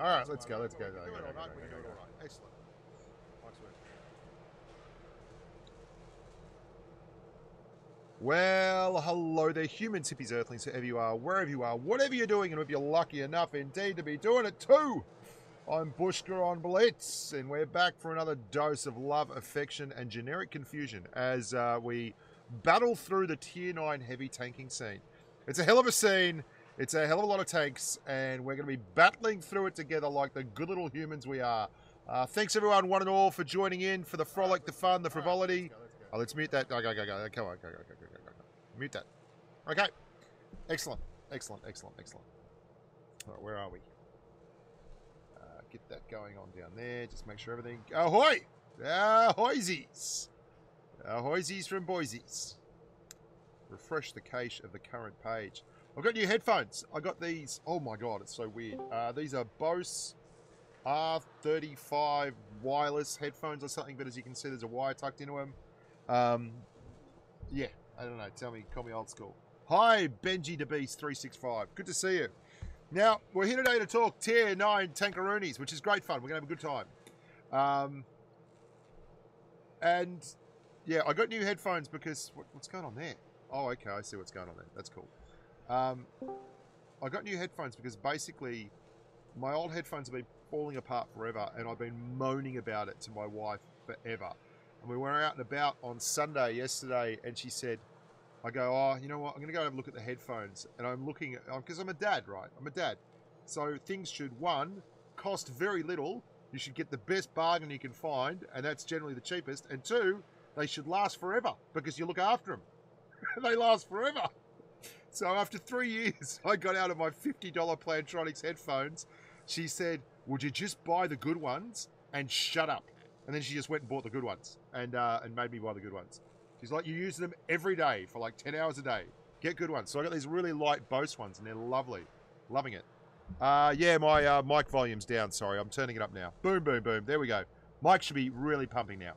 All right, let's go. Let's go. Go. Excellent. Well, hello there, humans, hippies, earthlings, whoever you are, wherever you are, whatever you're doing, and if you're lucky enough indeed to be doing it too. I'm Bushka on Blitz, and we're back for another dose of love, affection, and generic confusion as we battle through the Tier 9 heavy tanking scene. It's a hell of a scene, it's a hell of a lot of tanks, and we're going to be battling through it together like the good little humans we are. Thanks everyone, one and all, for joining in, for the frolic, the fun, the frivolity. Oh, let's mute that. Go. Come on, go. Mute that. Okay. Excellent. All right, where are we? Get that going on down there. Just make sure everything... Ahoy! Ahoysies! Ahoysies from Boise's. Refresh the cache of the current page. I've got new headphones. I got these... Oh my god, it's so weird. These are Bose R35 wireless headphones or something, but as you can see, there's a wire tucked into them. Yeah, I don't know. Call me old school. Hi, Benji the Beast 365. Good to see you. Now, we're here today to talk Tier 9 Tankaroonies, which is great fun. We're going to have a good time. And, yeah, I got new headphones because... What's going on there? Oh, okay, I see what's going on there. That's cool. I got new headphones because basically my old headphones have been falling apart forever, and I've been moaning about it to my wife forever. And we went out and about on Sunday yesterday, and she said, I go, oh, you know what, I'm going to go and have a look at the headphones. And I'm looking at, because I'm a dad, right? I'm a dad. So things should, one, cost very little. You should get the best bargain you can find, and that's generally the cheapest. And two, they should last forever, because you look after them. They last forever. So after 3 years, I got out of my $50 Plantronics headphones. She said, would you just buy the good ones and shut up? And then she just went and bought the good ones and made me buy the good ones. She's like, you use them every day for like 10 hours a day. Get good ones. So I got these really light Bose ones, and they're lovely. Loving it. Yeah, my mic volume's down. Sorry, I'm turning it up now. Boom, boom, boom. There we go. Mic should be really pumping now.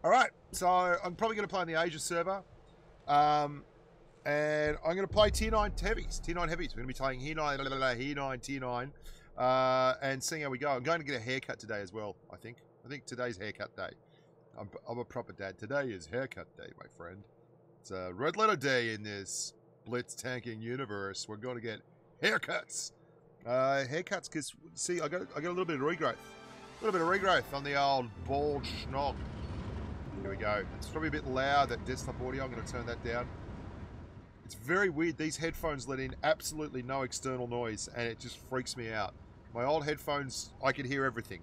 All right, so I'm probably going to play on the Asia server. And I'm going to play Tier 9 Heavies. Tier 9 Heavies. We're going to be playing Tier 9. And seeing how we go. I'm going to get a haircut today as well, I think. I think today's haircut day. I'm a proper dad. Today is haircut day, my friend. It's a red letter day in this Blitz tanking universe. We're going to get haircuts. Haircuts, because, see, I got a little bit of regrowth. A little bit of regrowth on the old bald schnog. Here we go. It's probably a bit loud, that desktop audio. I'm going to turn that down. It's very weird. These headphones let in absolutely no external noise, and it just freaks me out. My old headphones, I could hear everything.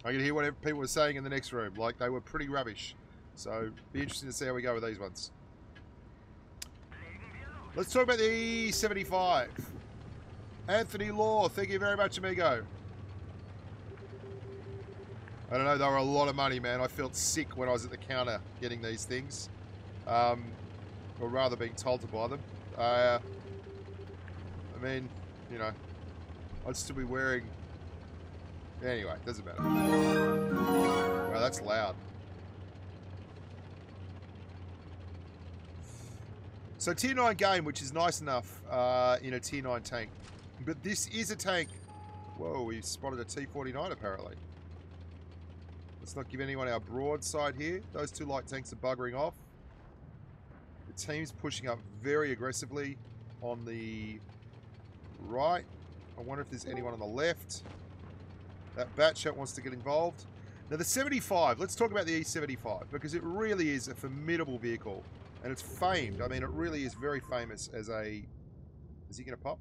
I could hear whatever people were saying in the next room. Like, they were pretty rubbish. So, be interesting to see how we go with these ones. Let's talk about the E75. Anthony Law, thank you very much, amigo. I don't know, they were a lot of money, man. I felt sick when I was at the counter getting these things. Or rather being told to buy them. I mean, you know, I'd still be wearing... Anyway, doesn't matter. Wow, that's loud. So Tier 9 game, which is nice enough in a Tier 9 tank. But this is a tank... Whoa, we spotted a T-49 apparently. Let's not give anyone our broadside here. Those two light tanks are buggering off. The team's pushing up very aggressively on the right. I wonder if there's anyone on the left. That Batshot wants to get involved. Now the 75, let's talk about the E75, because it really is a formidable vehicle. And it's famed. I mean, it really is very famous as a... Is he going to pop?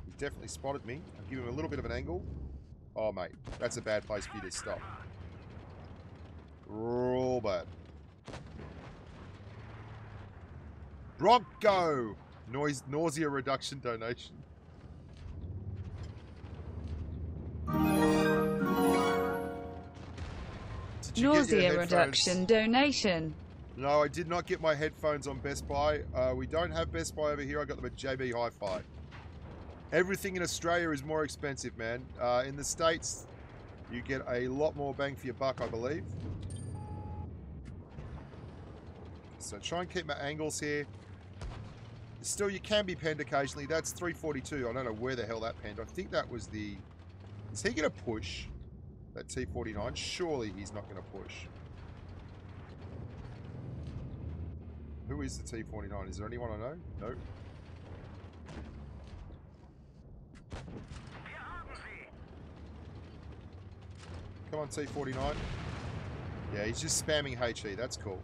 He's definitely spotted me. I'll give him a little bit of an angle. Oh, mate. That's a bad place for you to stop. Real bad. Bronco! Nausea reduction donation. Nausea reduction donation. No, I did not get my headphones on Best Buy. We don't have Best Buy over here. I got them at JB Hi-Fi. Everything in Australia is more expensive, man. In the States, you get a lot more bang for your buck, I believe. So try and keep my angles here. Still, you can be penned occasionally. That's 342. I don't know where the hell that penned. I think that was the... Is he going to push that T49? Surely he's not going to push. Who is the T49? Is there anyone I know? No. Come on, T49. Yeah, he's just spamming HE. That's cool.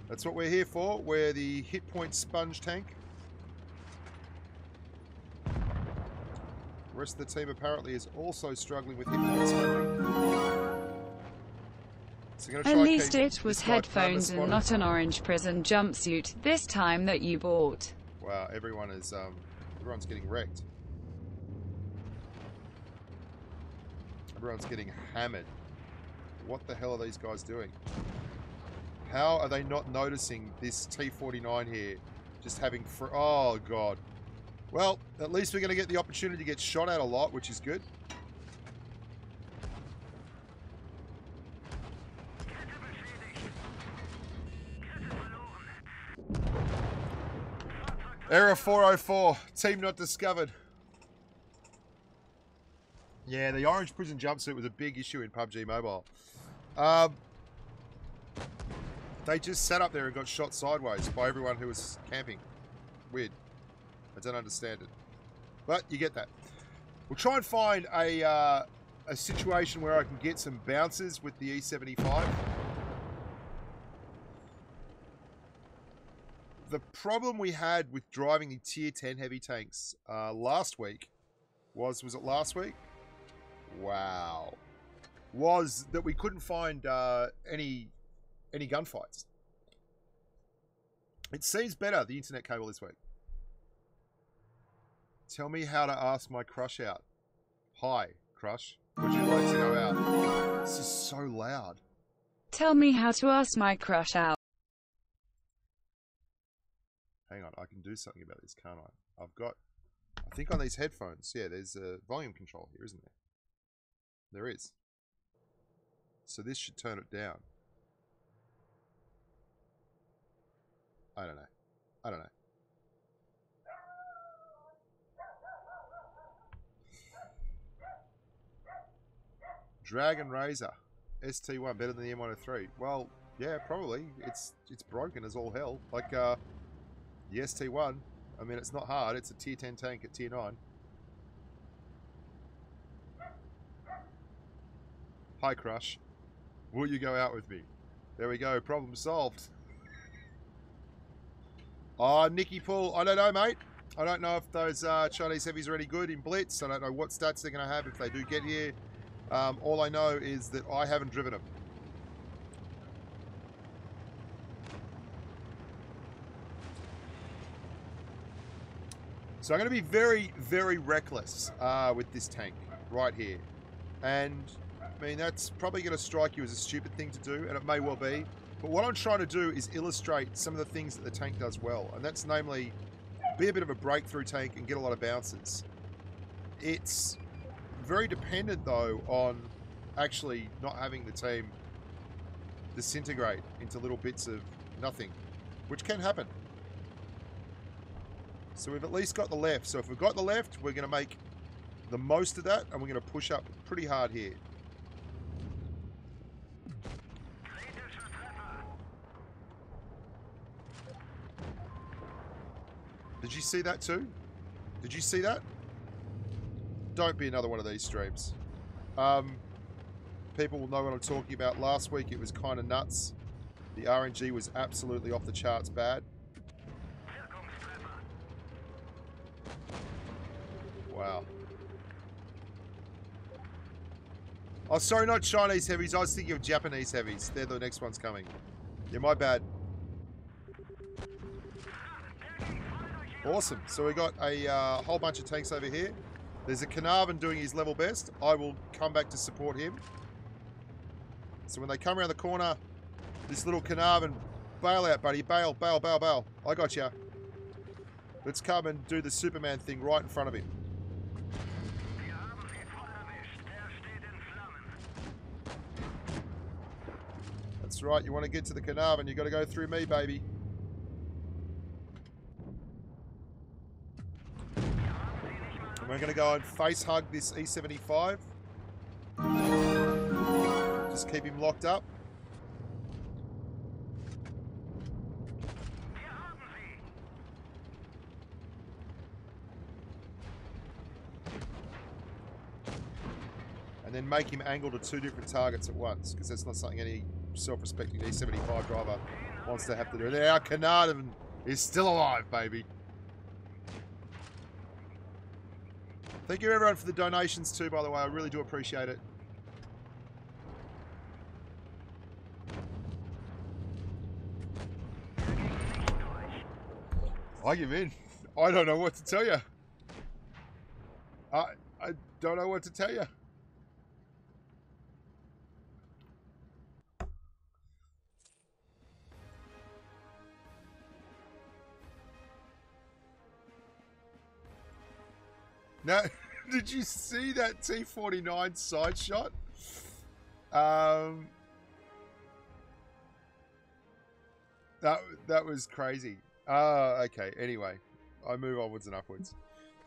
That's what we're here for. We're the hit point sponge tank. The rest of the team apparently is also struggling with hit point sponging. So at least it was headphones and not an orange prison jumpsuit this time that you bought. Wow, everyone is everyone's getting wrecked. Everyone's getting hammered. What the hell are these guys doing? How are they not noticing this T49 here just having oh god. Well, at least we're going to get the opportunity to get shot at a lot, which is good. Error 404. Team not discovered. Yeah, the orange prison jumpsuit was a big issue in PUBG Mobile. They just sat up there and got shot sideways by everyone who was camping. Weird. I don't understand it. But you get that. We'll try and find a situation where I can get some bounces with the E75. The problem we had with driving the tier 10 heavy tanks last week was it last week? Wow. Was that we couldn't find any gunfights. It seems better, the internet cable this week. Tell me how to ask my crush out. Hi, crush. Would you like to go out? This is so loud. Tell me how to ask my crush out. Hang on, I can do something about this, can't I? I think on these headphones, yeah, there's a volume control here, isn't there? There is. So this should turn it down. I don't know. Dragon Razor. ST1 better than the M103. Well, yeah, probably. It's broken as all hell. Like the ST1. I mean, it's not hard. It's a tier 10 tank at tier 9. Hi, crush. Will you go out with me? There we go. Problem solved. Oh, Nicky Pool. I don't know, mate. I don't know if those Chinese heavies are any good in Blitz. I don't know what stats they're going to have if they do get here. All I know is that I haven't driven them. So I'm going to be very, very reckless with this tank right here. And, I mean, that's probably going to strike you as a stupid thing to do, and it may well be. But what I'm trying to do is illustrate some of the things that the tank does well. And that's namely, be a bit of a breakthrough tank and get a lot of bounces. It's very dependent, though, on actually not having the team disintegrate into little bits of nothing, which can happen. So we've at least got the left. So if we've got the left, we're going to make the most of that, and we're going to push up pretty hard here. Did you see that too? Did you see that? Don't be another one of these streams. People will know what I'm talking about. Last week it was kind of nuts. The RNG was absolutely off the charts bad. Wow. Oh, sorry, not Chinese heavies. I was thinking of Japanese heavies. They're the next ones coming. Yeah, my bad. Awesome. So we got a whole bunch of tanks over here. There's a Carnarvon doing his level best. I will come back to support him. So when they come around the corner, this little Carnarvon, bail out, buddy. Bail, bail, bail, bail. I got you. Let's come and do the Superman thing right in front of him. That's right. You want to get to the Carnarvon, you got to go through me, baby. And we're going to go and face hug this E75. Just keep him locked up. And then make him angle to 2 different targets at once, because that's not something any self-respecting E75 driver wants to have to do. Now, Carnarvon is still alive, baby. Thank you, everyone, for the donations, too, by the way. I really do appreciate it. I give in. I don't know what to tell you. I don't know what to tell you. Now, did you see that T-49 side shot? That was crazy. Okay, anyway. I move onwards and upwards.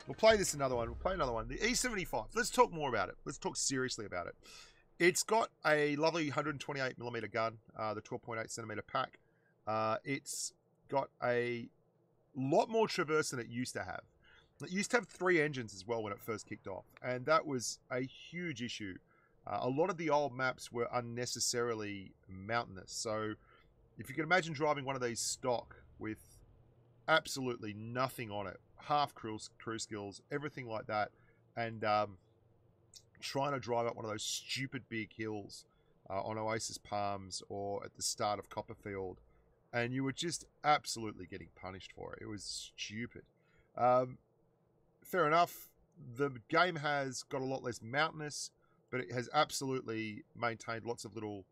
We'll play this another one. We'll play another one. The E75. Let's talk more about it. Let's talk seriously about it. It's got a lovely 128mm gun, the 12.8cm pack. It's got a lot more traverse than it used to have. It used to have 3 engines as well when it first kicked off, and that was a huge issue. A lot of the old maps were unnecessarily mountainous, so if you can imagine driving one of these stock with absolutely nothing on it, half crew skills, everything like that, and trying to drive up one of those stupid big hills on Oasis Palms or at the start of Copperfield, and you were just absolutely getting punished for it. It was stupid. Fair enough, the game has got a lot less mountainous, but it has absolutely maintained lots of little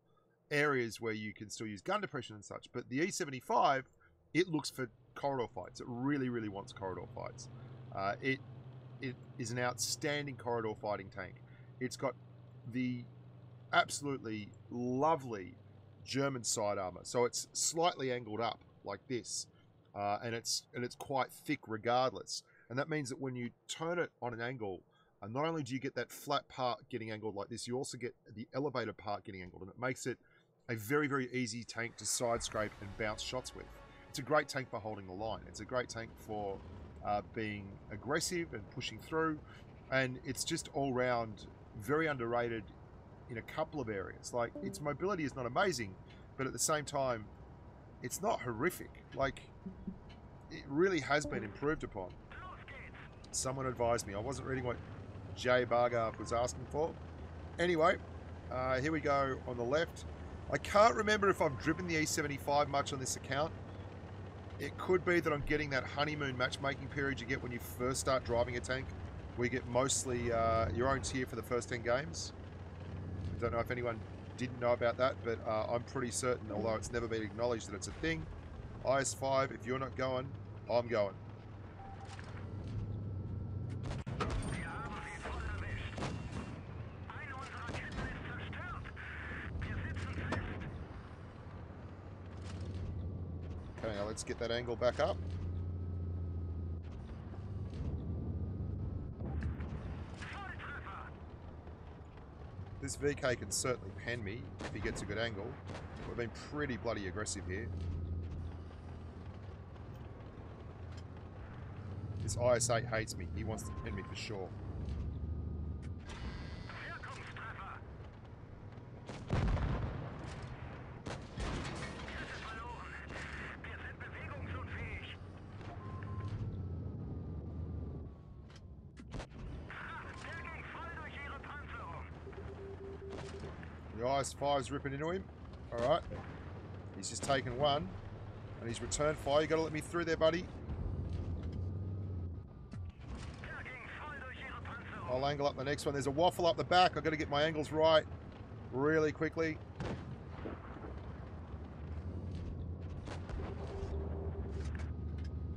areas where you can still use gun depression and such. But the E75, it looks for corridor fights. It really, really wants corridor fights. It is an outstanding corridor fighting tank. It's got the absolutely lovely German side armor. So it's slightly angled up like this, and it's quite thick regardless. And that means that when you turn it on an angle, not only do you get that flat part getting angled like this, you also get the elevated part getting angled, and it makes it a very, very easy tank to side scrape and bounce shots with. It's a great tank for holding the line. It's a great tank for being aggressive and pushing through, and it's just all round very underrated in a couple of areas. Like, its mobility is not amazing, but at the same time, it's not horrific. Like, it really has been improved upon. Someone advised me. I wasn't reading what Jay Bargar was asking for. Anyway, here we go on the left. I can't remember if I've driven the E75 much on this account. It could be that I'm getting that honeymoon matchmaking period you get when you first start driving a tank, where you get mostly your own tier for the first 10 games. I don't know if anyone didn't know about that, but I'm pretty certain, although it's never been acknowledged that it's a thing. IS5, if you're not going, I'm going. Okay, now let's get that angle back up. This VK can certainly pen me if he gets a good angle. We've been pretty bloody aggressive here. This IS8 hates me. He wants to pen me for sure. The IS5's ripping into him. Alright. He's just taken one. And he's returned fire. You gotta let me through there, buddy. I'll angle up the next one. There's a waffle up the back. I've got to get my angles right really quickly.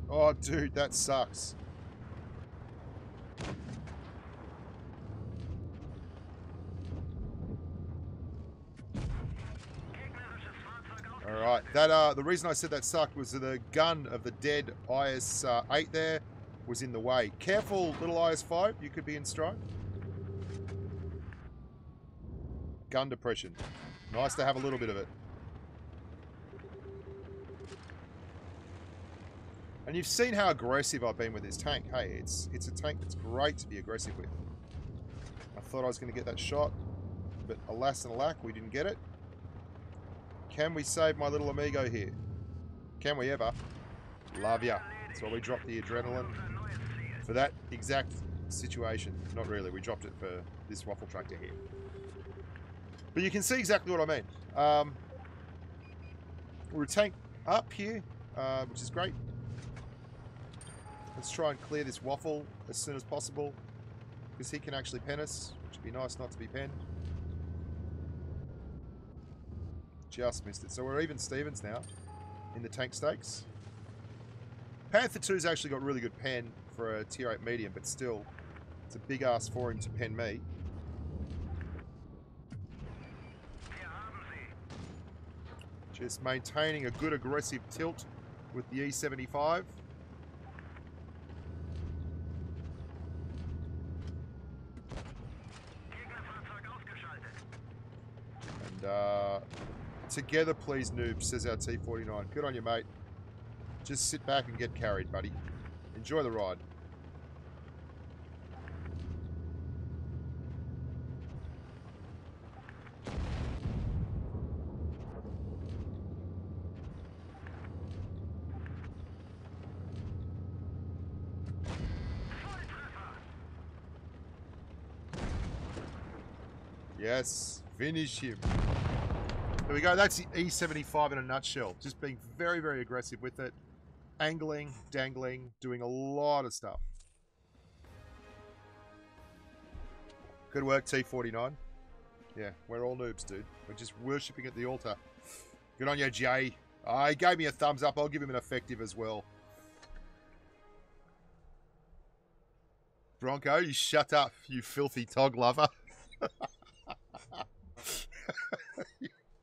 Oh, dude, that sucks. Alright, that the reason I said that sucked was the gun of the dead IS-8 there was in the way. Careful, little IS-5. You could be in strike. Gun depression. Nice to have a little bit of it. And you've seen how aggressive I've been with this tank. Hey, it's a tank that's great to be aggressive with. I thought I was going to get that shot, but alas and alack, we didn't get it. Can we save my little amigo here? Can we ever? Love ya. That's why we dropped the adrenaline for that exact situation. Not really, we dropped it for this waffle tractor here. But you can see exactly what I mean. We're a tank up here, which is great. Let's try and clear this waffle as soon as possible, because he can actually pen us, which would be nice not to be penned. Just missed it. So we're even Stevens now in the tank stakes. Panther 2's actually got really good pen for a tier 8 medium, but still, it's a big ask for him to pen me. Just maintaining a good aggressive tilt with the E75. And together please noobs, says our T49. Good on you, mate. Just sit back and get carried, buddy. Enjoy the ride. Yes, finish him. There we go. That's the E75 in a nutshell. Just being very, very aggressive with it. Angling, dangling, doing a lot of stuff. Good work, T49. Yeah, we're all noobs, dude. We're just worshipping at the altar. Good on you, Jay. He gave me a thumbs up. I'll give him an effective as well. Bronco, you shut up, you filthy tog lover.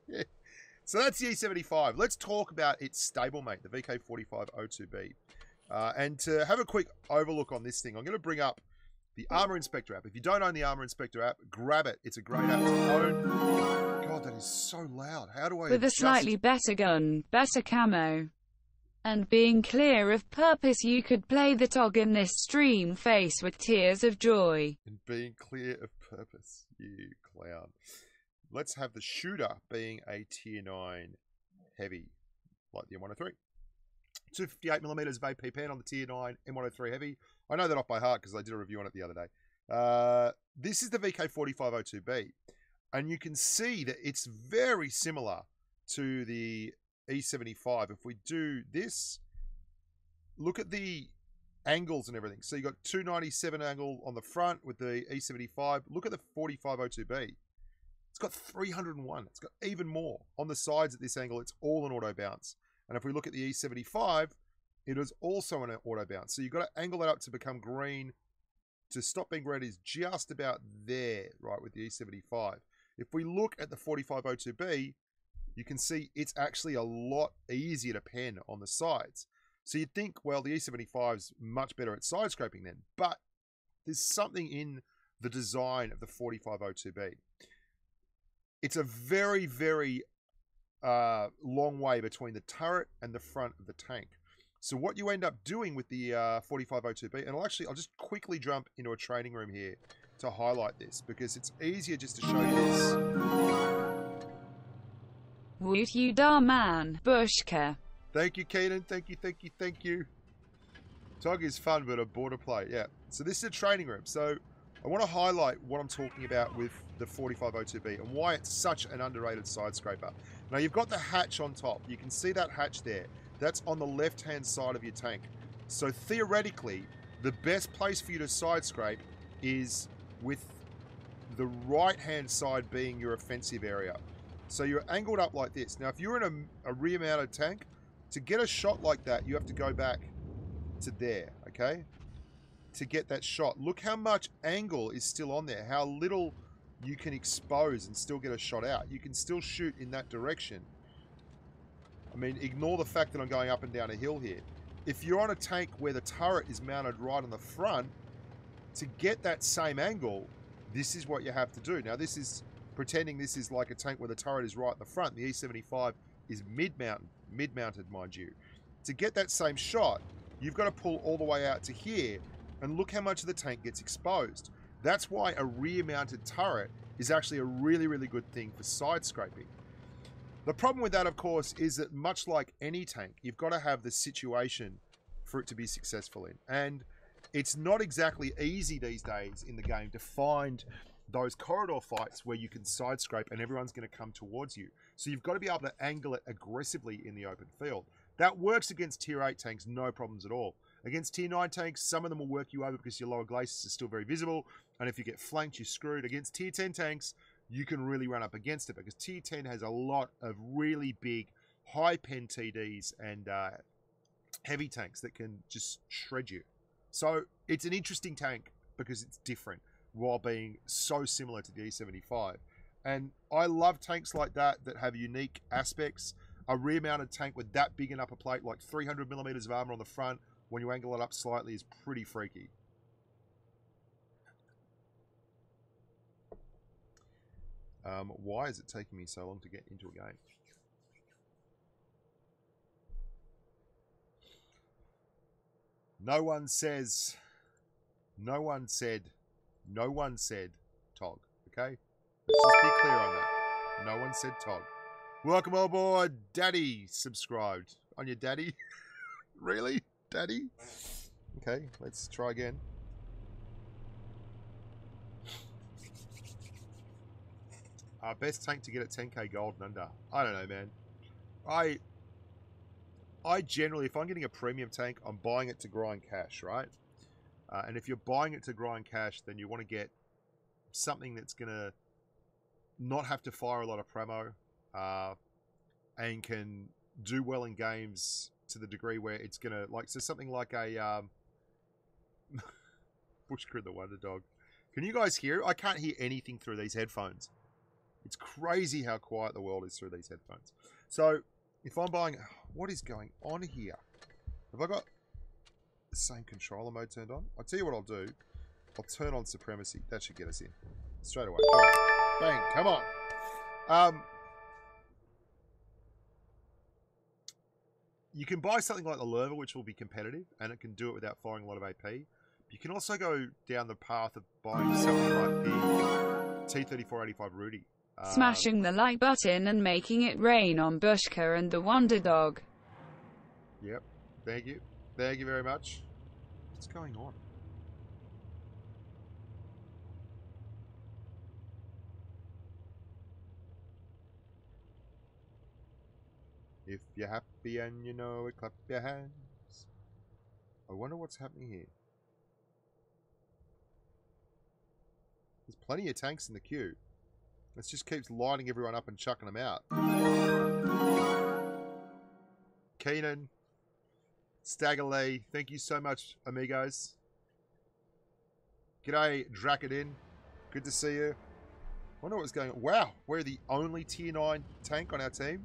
Yeah. So that's the E75. Let's talk about its stablemate, the VK4502B. And to have a quick overlook on this thing, I'm going to bring up the Armor Inspector app. If you don't own the Armor Inspector app, grab it. It's a great app to own. God, that is so loud. How do I With a slightly better gun, better camo, and being clear of purpose, you could play the TOG in this stream face with tears of joy. And being clear of purpose, you clown. Let's have the shooter being a tier 9 heavy, like the M103. 258mm VP pen on the tier 9 M103 heavy. I know that off by heart because I did a review on it the other day. This is the VK4502B. And you can see that it's very similar to the E75. If we do this, look at the angles and everything. So you got 297 angle on the front with the E75. Look at the 4502B. It's got 301. It's got even more. On the sides at this angle, it's all an auto bounce. And if we look at the E75, it is also an auto bounce. So you've got to angle that up to become green. To stop being red is just about there, right, with the E75. If we look at the 4502B, you can see it's actually a lot easier to pen on the sides. So you'd think, well, the E75 is much better at side scraping then. But there's something in the design of the 4502B. It's a very, very long way between the turret and the front of the tank. So what you end up doing with the 4502B, and I'll just quickly jump into a training room here to highlight this, because it's easier just to show you this. Woot you da man, Bushka. Thank you, Keenan. Thank you, thank you, thank you. TOG is fun, but a border play. Yeah. So this is a training room. So I want to highlight what I'm talking about with the 4502B and why it's such an underrated side scraper. Now you've got the hatch on top. You can see that hatch there. That's on the left-hand side of your tank. So theoretically, the best place for you to side scrape is with the right-hand side being your offensive area. So you're angled up like this. Now, if you're in a rear-mounted tank, to get a shot like that, you have to go back to there, okay? To get that shot. Look how much angle is still on there, how little you can expose and still get a shot out. You can still shoot in that direction. I mean, ignore the fact that I'm going up and down a hill here. if you're on a tank where the turret is mounted right on the front, to get that same angle, this is what you have to do. Now, this is pretending this is like a tank where the turret is right in the front. The E75 is mid-mounted, mind you. To get that same shot, you've got to pull all the way out to here, and look how much of the tank gets exposed. That's why a rear-mounted turret is actually a really, really good thing for side scraping. The problem with that, of course, is that much like any tank, you've got to have the situation for it to be successful in. And it's not exactly easy these days in the game to find those corridor fights where you can side scrape and everyone's going to come towards you. So you've got to be able to angle it aggressively in the open field. That works against tier 8 tanks, no problems at all. Against tier 9 tanks, some of them will work you over because your lower glacis are still very visible, and if you get flanked, you're screwed. Against tier 10 tanks, you can really run up against it because tier 10 has a lot of really big high pen TDs and heavy tanks that can just shred you. So it's an interesting tank because it's different while being so similar to the E75. And I love tanks like that have unique aspects. A rear-mounted tank with that big an upper plate, like 300 millimeters of armor on the front, when you angle it up slightly, is pretty freaky. Why is it taking me so long to get into a game? No one said, Tog, okay? Let's just be clear on that. No one said Tog. Welcome aboard, Daddy subscribed. On your daddy? Really? Daddy? Okay, let's try again. Best tank to get at 10k gold and under. I don't know, man. I generally, if I'm getting a premium tank, I'm buying it to grind cash, right? And if you're buying it to grind cash, then you want to get something that's going to not have to fire a lot of premo and can do well in games to the degree where it's going to, like, so something like a Bushka the Wonder Dog. Can you guys hear it? I can't hear anything through these headphones. It's crazy how quiet the world is through these headphones. So if I'm buying, what is going on here? Have I got the same controller mode turned on? I'll tell you what I'll do. I'll turn on Supremacy. That should get us in straight away. Come on. Bang, come on. You can buy something like the Lerva, which will be competitive, and it can do it without firing a lot of AP. You can also go down the path of buying something like the T-3485 Rudy. Smashing the like button and making it rain on Bushka and the Wonder Dog. Yep. Thank you. Thank you very much. What's going on? If you're happy and you know it, clap your hands. I wonder what's happening here. There's plenty of tanks in the queue. It just keeps lining everyone up and chucking them out. Keenan, Stagger Lee, thank you so much, amigos. G'day, Drakadin. Good to see you. Wonder what's going on. Wow, we're the only tier 9 tank on our team.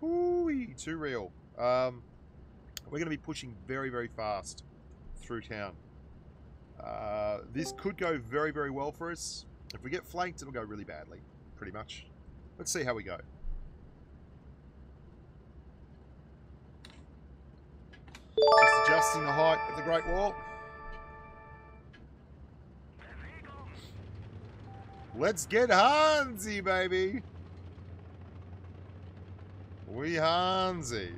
Hooey, too real. We're going to be pushing very, very fast through town. This could go very, very well for us. If we get flanked, it'll go really badly, pretty much. Let's see how we go. Just adjusting the height of the Great Wall. Let's get Hansy, baby. We Hansy.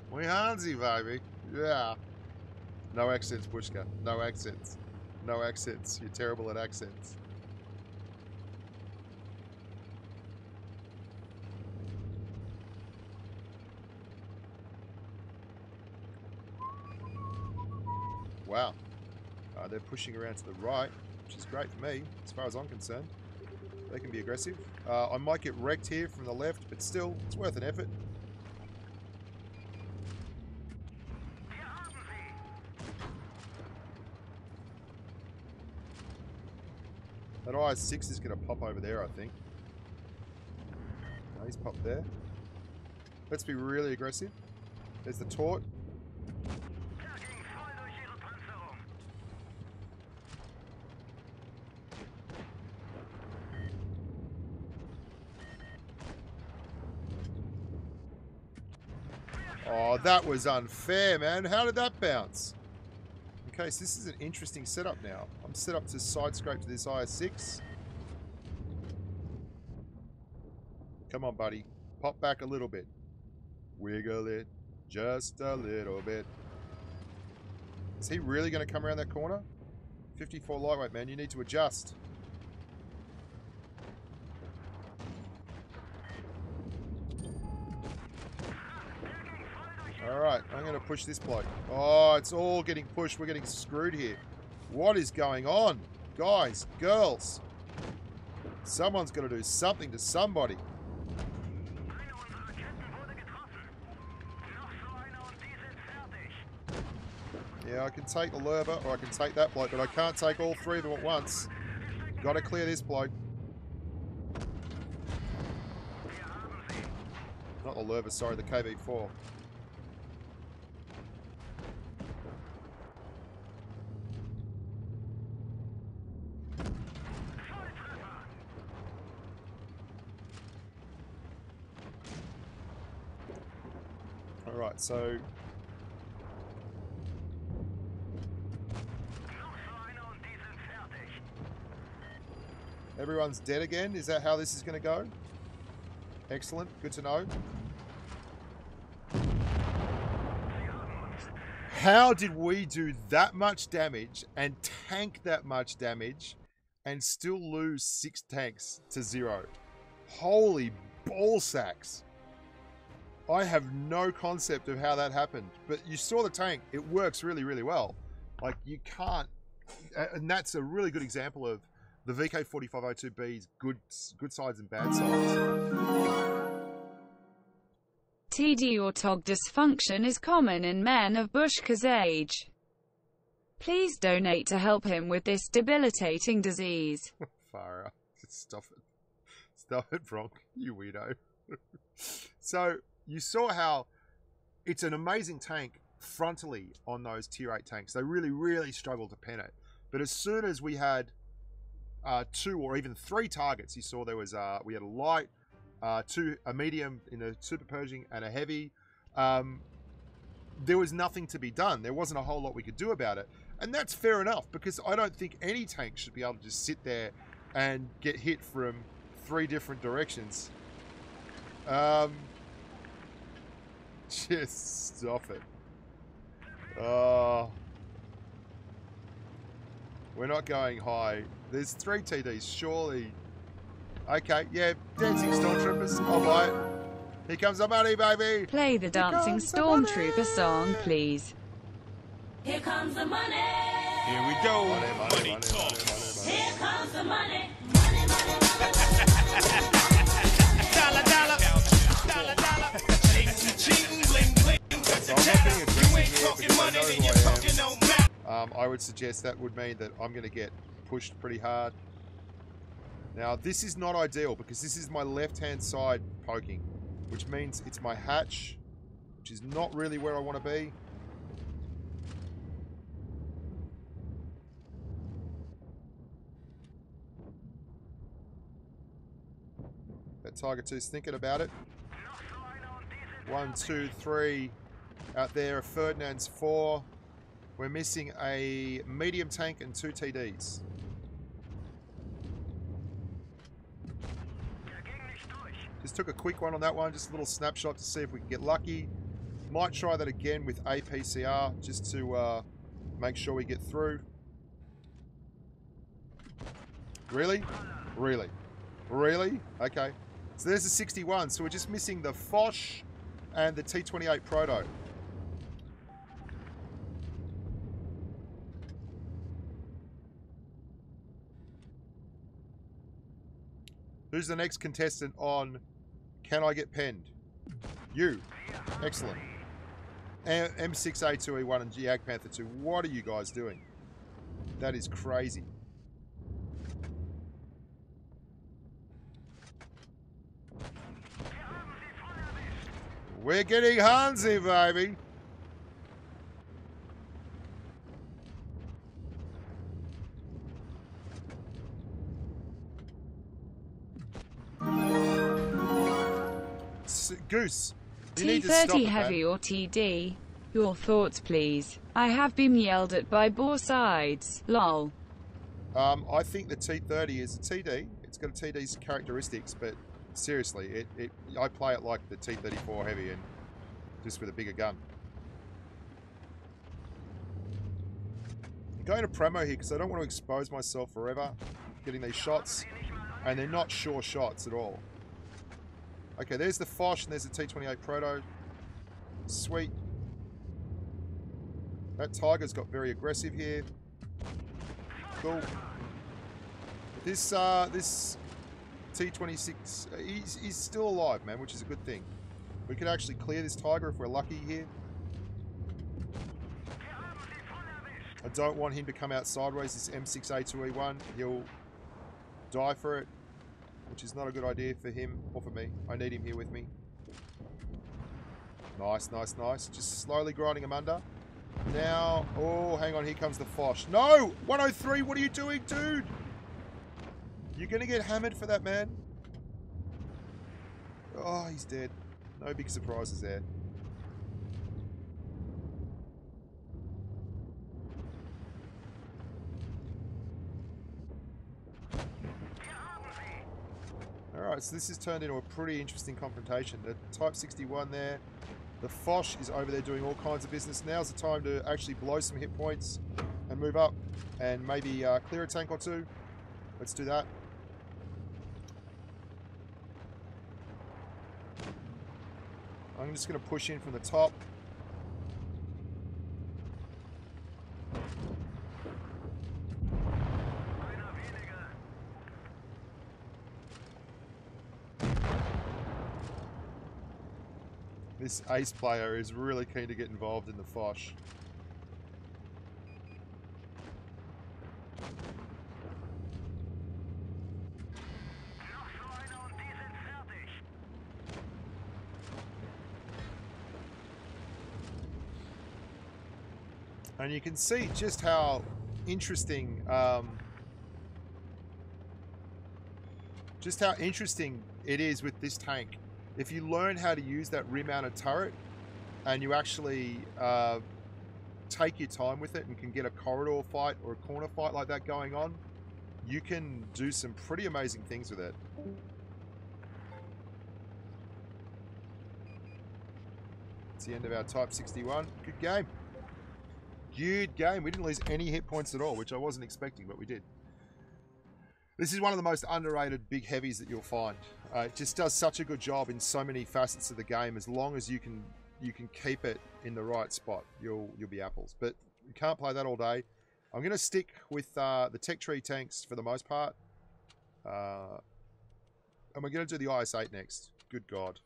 We Hansy, baby. Yeah. No accents, Bushka. No accents. No accents. You're terrible at accents. Wow. They're pushing around to the right, which is great for me, as far as I'm concerned. They can be aggressive. I might get wrecked here from the left, but still, it's worth an effort. That IS-6 is going to pop over there, I think. No, he's popped there. Let's be really aggressive. There's the taunt. Oh, that was unfair, man. How did that bounce? Okay, so this is an interesting setup now. I'm set up to side scrape to this IS-6. Come on, buddy. Pop back a little bit. Wiggle it just a little bit. Is he really going to come around that corner? 54 lightweight, man. You need to adjust. Alright, I'm going to push this bloke. Oh, it's all getting pushed. We're getting screwed here. What is going on? Guys, girls. Someone's got to do something to somebody. Yeah, I can take the Lurber, or I can take that bloke, but I can't take all three of them at once. Got to clear this bloke. Not the Lurber, sorry, the KV-4. Alright, so... everyone's dead again? Is that how this is going to go? Excellent. Good to know. How did we do that much damage and tank that much damage and still lose 6 tanks to 0? Holy ball sacks. I have no concept of how that happened. But you saw the tank. It works really, really well. Like, you can't... and that's a really good example of the VK4502B's good sides and bad sides. TD or TOG dysfunction is common in men of Bushka's age. Please donate to help him with this debilitating disease. Far out. Stop it. Stop it, Bronk. You weirdo. So, you saw how it's an amazing tank frontally on those tier 8 tanks. They really, really struggled to pen it. But as soon as we had 2 or even 3 targets, you saw there was we had a light, a medium in the Super Pershing, and a heavy. There was nothing to be done. There wasn't a whole lot we could do about it, and that's fair enough, because I don't think any tank should be able to just sit there and get hit from 3 different directions. Just stop it. We're not going high. There's 3 TDs, surely. Okay, yeah, Dancing Stormtroopers, I'll buy it. Here comes the money, baby. Play the Dancing Stormtrooper song, please. Here comes the money. Here we go. Money talk. Here comes the money. Money, money, money. Dollar, dollar. Dollar, dollar. Cheating, cheating, bling, bling. So I'm not getting aggressive You ain't here talking because I money, know then who you're I am. talking no matter. I would suggest that would mean that I'm going to get pushed pretty hard. Now, this is not ideal because this is my left-hand side poking, which means it's my hatch, which is not really where I want to be. That Tiger 2's thinking about it. 1, 2, 3 out there. Ferdinand's 4. We're missing a medium tank and 2 TDs. Just took a quick one on that one, just a little snapshot to see if we can get lucky. Might try that again with APCR just to make sure we get through. Really? Really? Really? Okay. So there's the 61. So we're just missing the Foch and the T28 Proto. Who's the next contestant on Can I Get Penned? You. Excellent. M6A2E1 and Jag Panther 2. What are you guys doing? That is crazy. We're getting Hansi, baby. Goose, You need to stop T30 it, man. heavy or TD? Your thoughts, please. I have been yelled at by both sides. Lol. I think the T30 is a TD. It's got a TD's characteristics, but seriously, I play it like the T34 heavy and just with a bigger gun. I'm going to promo here because I don't want to expose myself forever getting these shots, and they're not sure shots at all. Okay, there's the Foch and there's the T28 Proto. Sweet. That Tiger's got very aggressive here. Cool. This T26, he's still alive, man, which is a good thing. We could actually clear this Tiger if we're lucky here. I don't want him to come out sideways, this M6A2E1. He'll die for it, which is not a good idea for him or for me. I need him here with me. Nice, nice, nice. Just slowly grinding him under. Now, oh, hang on, here comes the Foch. No! 103, what are you doing, dude? You're going to get hammered for that, man. Oh, he's dead. No big surprises there. Alright, so this has turned into a pretty interesting confrontation. The Type 61 there. The Foch is over there doing all kinds of business. Now's the time to actually blow some hit points and move up and maybe clear a tank or two. Let's do that. I'm just going to push in from the top. This ace player is really keen to get involved in the Foch. And you can see just how interesting, it is with this tank. If you learn how to use that rear-mounted turret and you actually take your time with it and can get a corridor fight or a corner fight like that going on, you can do some pretty amazing things with it. It's the end of our Type 61. Good game. Good game. We didn't lose any hit points at all, which I wasn't expecting, but we did. This is one of the most underrated big heavies that you'll find. It just does such a good job in so many facets of the game. As long as you can keep it in the right spot, you'll be apples. But you can't play that all day. I'm going to stick with the Tech Tree tanks for the most part, and we're going to do the IS-8 next. Good God,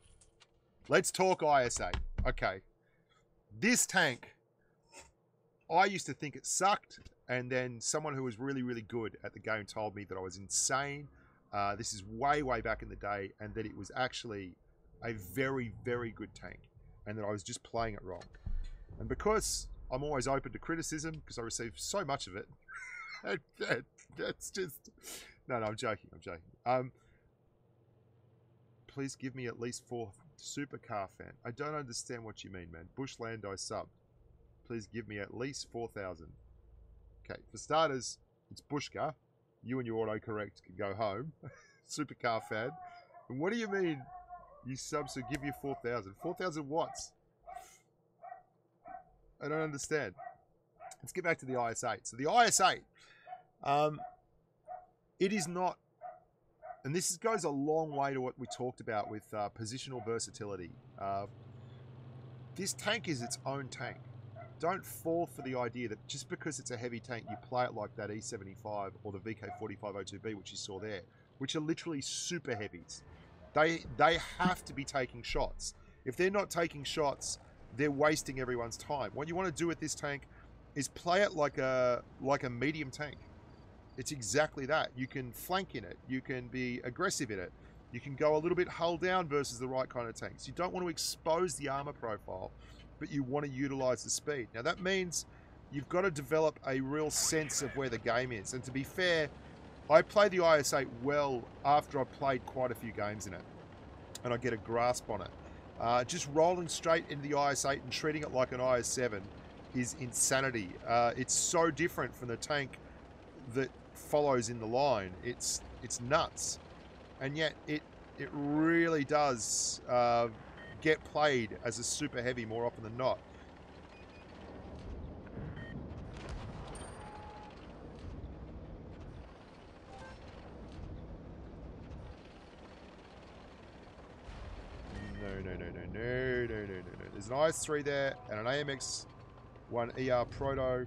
let's talk IS-8. Okay, this tank, I used to think it sucked. And then someone who was really, really good at the game told me that I was insane. This is way, way back in the day. And that it was actually a very, very good tank. And that I was just playing it wrong. And because I'm always open to criticism, because I receive so much of it. That's just... No, I'm joking. I'm joking. Please give me at least 4 supercar fan. I don't understand what you mean, man. Bushlando sub. Please give me at least 4,000. Okay, for starters, it's Bushka. You and your autocorrect can go home. Supercar fan. And what do you mean you subs will give you 4,000? 4,000 watts? I don't understand. Let's get back to the IS-8. So the IS-8, it is not, and this goes a long way to what we talked about with positional versatility. This tank is its own tank. Don't fall for the idea that just because it's a heavy tank, you play it like that E75 or the VK4502B, which you saw there, which are literally super heavies. They have to be taking shots. If they're not taking shots, they're wasting everyone's time. What you want to do with this tank is play it like a medium tank. It's exactly that. You can flank in it. You can be aggressive in it. You can go a little bit hull down versus the right kind of tanks. You don't want to expose the armor profile, but you want to utilize the speed. Now that means you've got to develop a real sense of where the game is. And to be fair, I play the IS-8 well after I've played quite a few games in it, and I get a grasp on it. Just rolling straight into the IS-8 and treating it like an IS-7 is insanity. It's so different from the tank that follows in the line. It's nuts, and yet it really does get played as a super heavy more often than not. No. There's an IS-3 there and an AMX-1 ER Proto.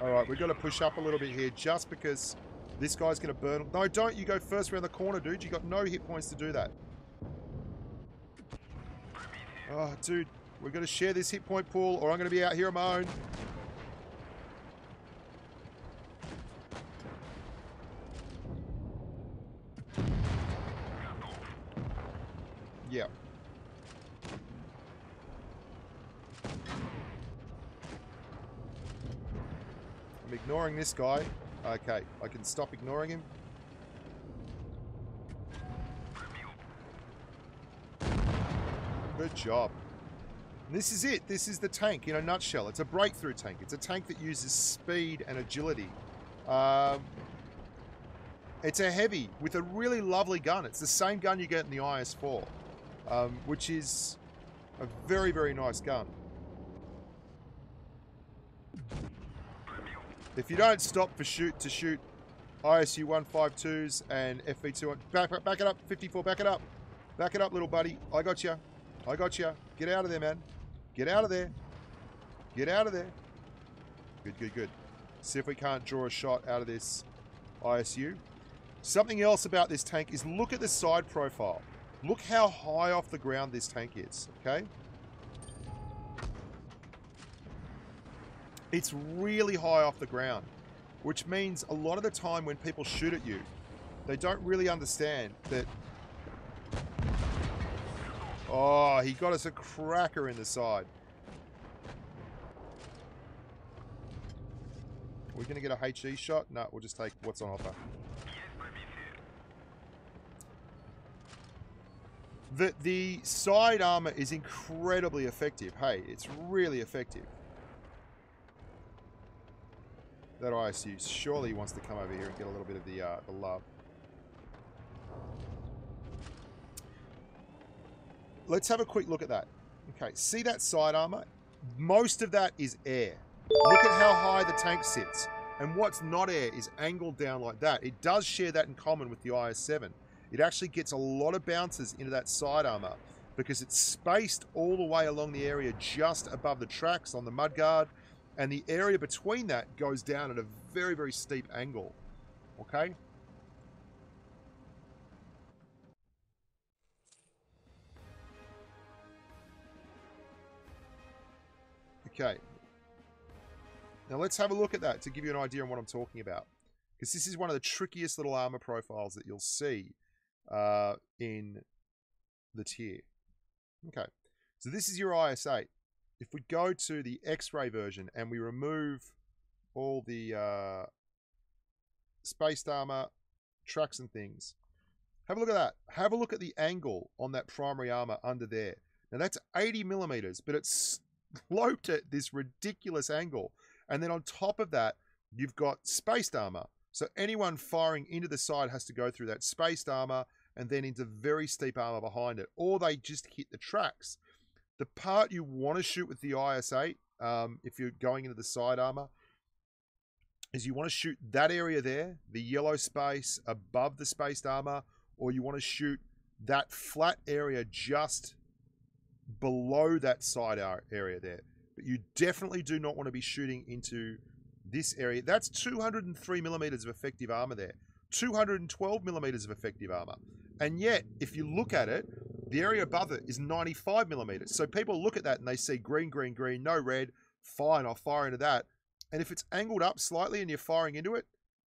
Alright, we've got to push up a little bit here just because this guy's going to burn. No, don't. You go first around the corner, dude. You got no hit points to do that. Oh, dude. We've got to share this hit point pool or I'm going to be out here on my own. Yeah. I'm ignoring this guy. Okay, I can stop ignoring him. Good job. This is it. This is the tank in a nutshell. It's a breakthrough tank. It's a tank that uses speed and agility. It's a heavy with a really lovely gun. It's the same gun you get in the IS-4. Which is a very, very nice gun. If you don't stop to shoot ISU 152s and FV2, back it up, 54, back it up. Back it up, little buddy. I got you. I got you. Get out of there, man. Get out of there. Get out of there. Good. See if we can't draw a shot out of this ISU. Something else about this tank is look at the side profile. Look how high off the ground this tank is, okay? It's really high off the ground, which means a lot of the time when people shoot at you, they don't really understand that... Oh, he got us a cracker in the side. Are we going to get a HE shot? No, we'll just take what's on offer. The side armor is incredibly effective. Hey, it's really effective. That ISU surely wants to come over here and get a little bit of the love. Let's have a quick look at that. Okay, see that side armor? Most of that is air. Look at how high the tank sits. And what's not air is angled down like that. It does share that in common with the IS-7. It actually gets a lot of bounces into that side armor because it's spaced all the way along the area just above the tracks on the mudguard, and the area between that goes down at a very, very steep angle. Okay? Okay. Now let's have a look at that to give you an idea on what I'm talking about. Because this is one of the trickiest little armor profiles that you'll see in the tier. Okay, so this is your IS-8. If we go to the X-ray version and we remove all the spaced armor, tracks and things, have a look at that. Have a look at the angle on that primary armor under there. Now that's 80 millimeters, but it's sloped at this ridiculous angle. And then on top of that, you've got spaced armor. So anyone firing into the side has to go through that spaced armor and then into very steep armor behind it, or they just hit the tracks. The part you want to shoot with the IS-8, if you're going into the side armor, is you want to shoot that area there, the yellow space above the spaced armor, or you want to shoot that flat area just below that side area there. But you definitely do not want to be shooting into this area. That's 203 millimeters of effective armor there. 212 millimeters of effective armor. And yet, if you look at it, the area above it is 95 millimeters. So people look at that and they see green, green, green, no red. Fine, I'll fire into that. And if it's angled up slightly and you're firing into it,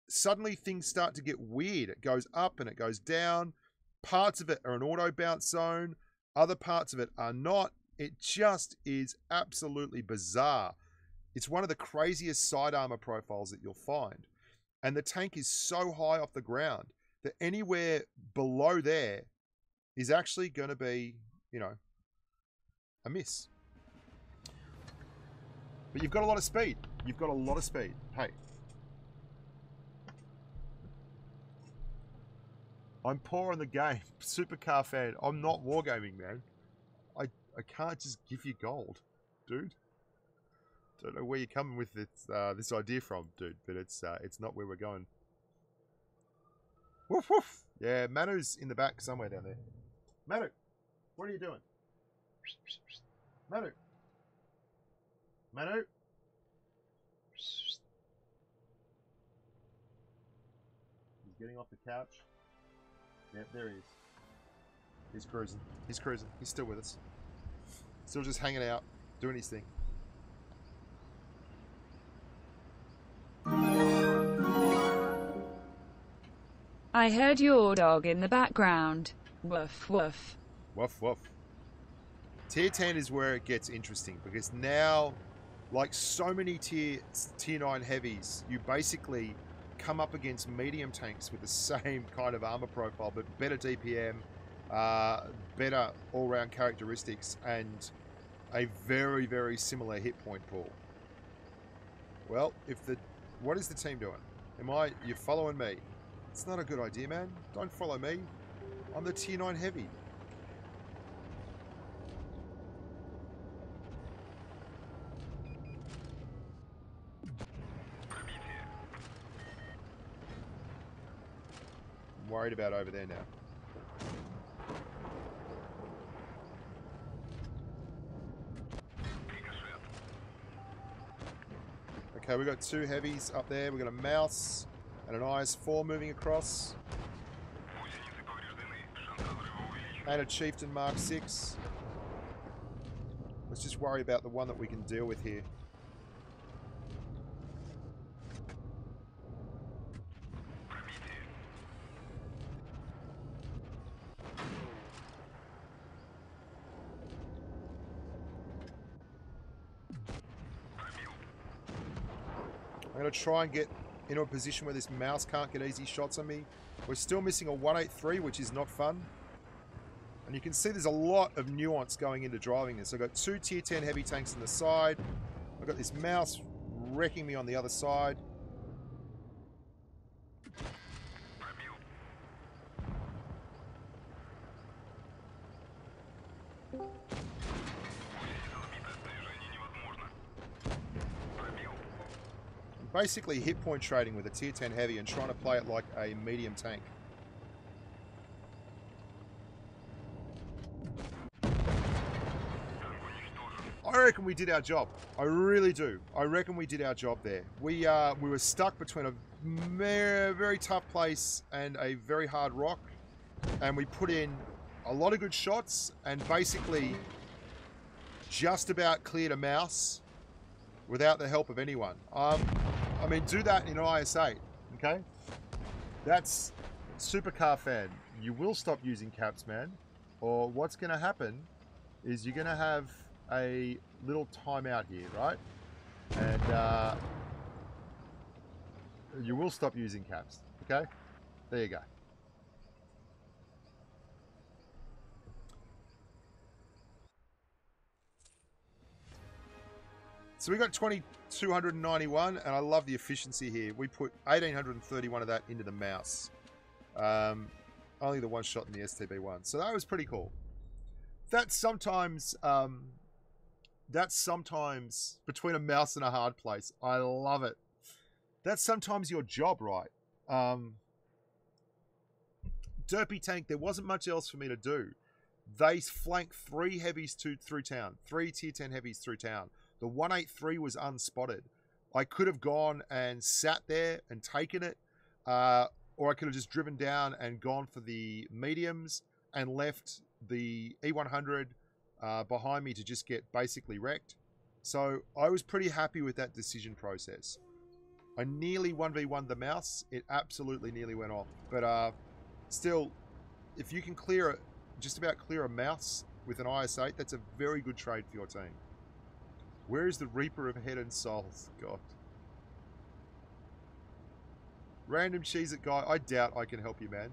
suddenly things start to get weird. It goes up and it goes down. Parts of it are an auto bounce zone. Other parts of it are not. It just is absolutely bizarre. It's one of the craziest side armor profiles that you'll find. And the tank is so high off the ground that anywhere below there is actually going to be, you know, a miss. But you've got a lot of speed. You've got a lot of speed. Hey. I'm poor on the game. Supercar fan. I'm not wargaming, man. I can't just give you gold, dude. Don't know where you're coming with this idea from, dude, but it's not where we're going. Woof woof. Yeah, Manu's in the back somewhere down there. Manu, what are you doing? Manu. Manu. He's getting off the couch. Yep, there he is. He's cruising. He's cruising. He's still with us. Still just hanging out, doing his thing. I heard your dog in the background. Woof, woof. Woof, woof. Tier 10 is where it gets interesting, because now, like so many tier 9 heavies, you basically come up against medium tanks with the same kind of armor profile, but better DPM, better all-round characteristics, and a very, very similar hit point pool. Well, what is the team doing? You're following me? It's not a good idea, man. Don't follow me. I'm the tier 9 heavy. I'm worried about over there now. Okay, we've got 2 heavies up there. We've got a mouse and an IS-4 moving across. And a Chieftain Mark 6. Let's just worry about the one that we can deal with here. I'm going to try and get into a position where this mouse can't get easy shots on me. We're still missing a 183, which is not fun. And you can see there's a lot of nuance going into driving this. I've got 2 tier 10 heavy tanks on the side. I've got this mouse wrecking me on the other side. Basically hit point trading with a tier 10 heavy and trying to play it like a medium tank. I reckon we did our job. I really do. I reckon we did our job there. We were stuck between a very tough place and a very hard rock, and we put in a lot of good shots and basically just about cleared a mouse without the help of anyone. I mean, do that in an IS-8, okay? That's Supercar fan. You will stop using caps, man. Or what's going to happen is you're going to have a little timeout here, right? And you will stop using caps, okay? There you go. So we got 2,291, and I love the efficiency here. We put 1,831 of that into the mouse. Only the one shot in the STB1. So that was pretty cool. That's sometimes between a mouse and a hard place. I love it. That's sometimes your job, right? Derpy tank, there wasn't much else for me to do. They flanked 3 heavies through town. 3 tier 10 heavies through town. The 183 was unspotted. I could have gone and sat there and taken it, or I could have just driven down and gone for the mediums and left the E100 behind me to just get basically wrecked. So I was pretty happy with that decision process. I nearly 1v1 the mouse. It absolutely nearly went off. But still, if you can just about clear a mouse with an IS-8, that's a very good trade for your team. Where is the Reaper of Head and Souls? God. Random cheese it guy. I doubt I can help you, man.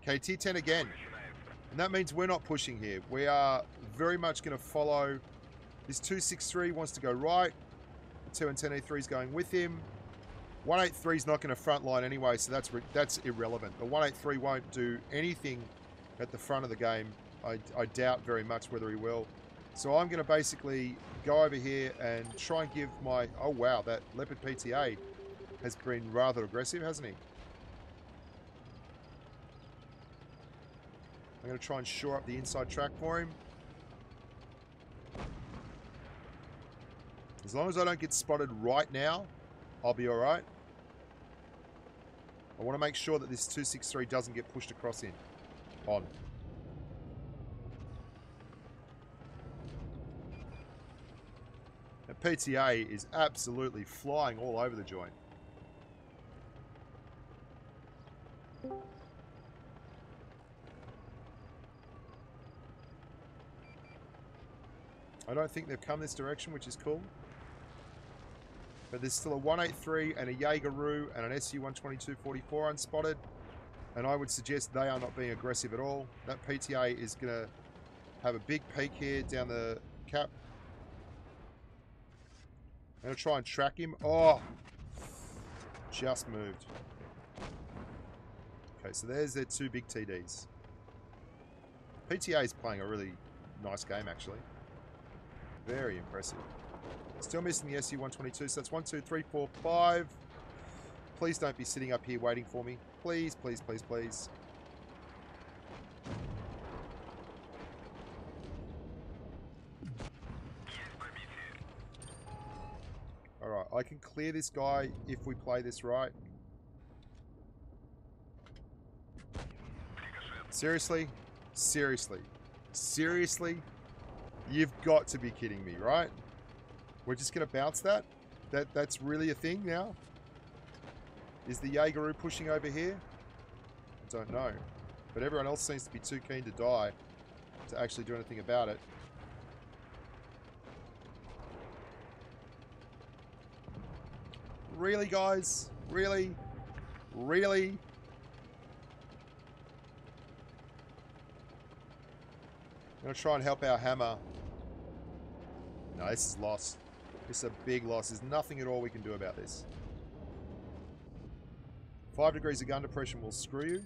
Okay, tier 10 again. And that means we're not pushing here. We are very much going to follow. This 263 wants to go right. The 2 and 10A3 is going with him. 183 is not going to front line anyway, so that's irrelevant. The 183 won't do anything at the front of the game. I doubt very much whether he will. So I'm going to basically go over here and try and give my... Oh, wow, that Leopard PTA has been rather aggressive, hasn't he? I'm going to try and shore up the inside track for him. As long as I don't get spotted right now, I'll be all right. I want to make sure that this 263 doesn't get pushed across in. On. The PTA is absolutely flying all over the joint. I don't think they've come this direction, which is cool. But there's still a 183 and a Jaeger-Roo and an SU-122-44 unspotted. And I would suggest they are not being aggressive at all. That PTA is going to have a big peak here down the cap. I'm going to try and track him. Oh! Just moved. Okay, so there's their two big TDs. PTA is playing a really nice game, actually. Very impressive. Still missing the SU-122, so that's 1, 2, 3, 4, 5. Please don't be sitting up here waiting for me. Please, please, please, please. Alright, I can clear this guy if we play this right. Seriously? Seriously? Seriously? You've got to be kidding me, right? We're just going to bounce that? That's really a thing now? Is the Jaeger-Roo pushing over here? I don't know. But everyone else seems to be too keen to die to actually do anything about it. Really, guys? Really? Really? I'm going to try and help our hammer. No, this is lost. This is a big loss. There's nothing at all we can do about this. 5 degrees of gun depression will screw you.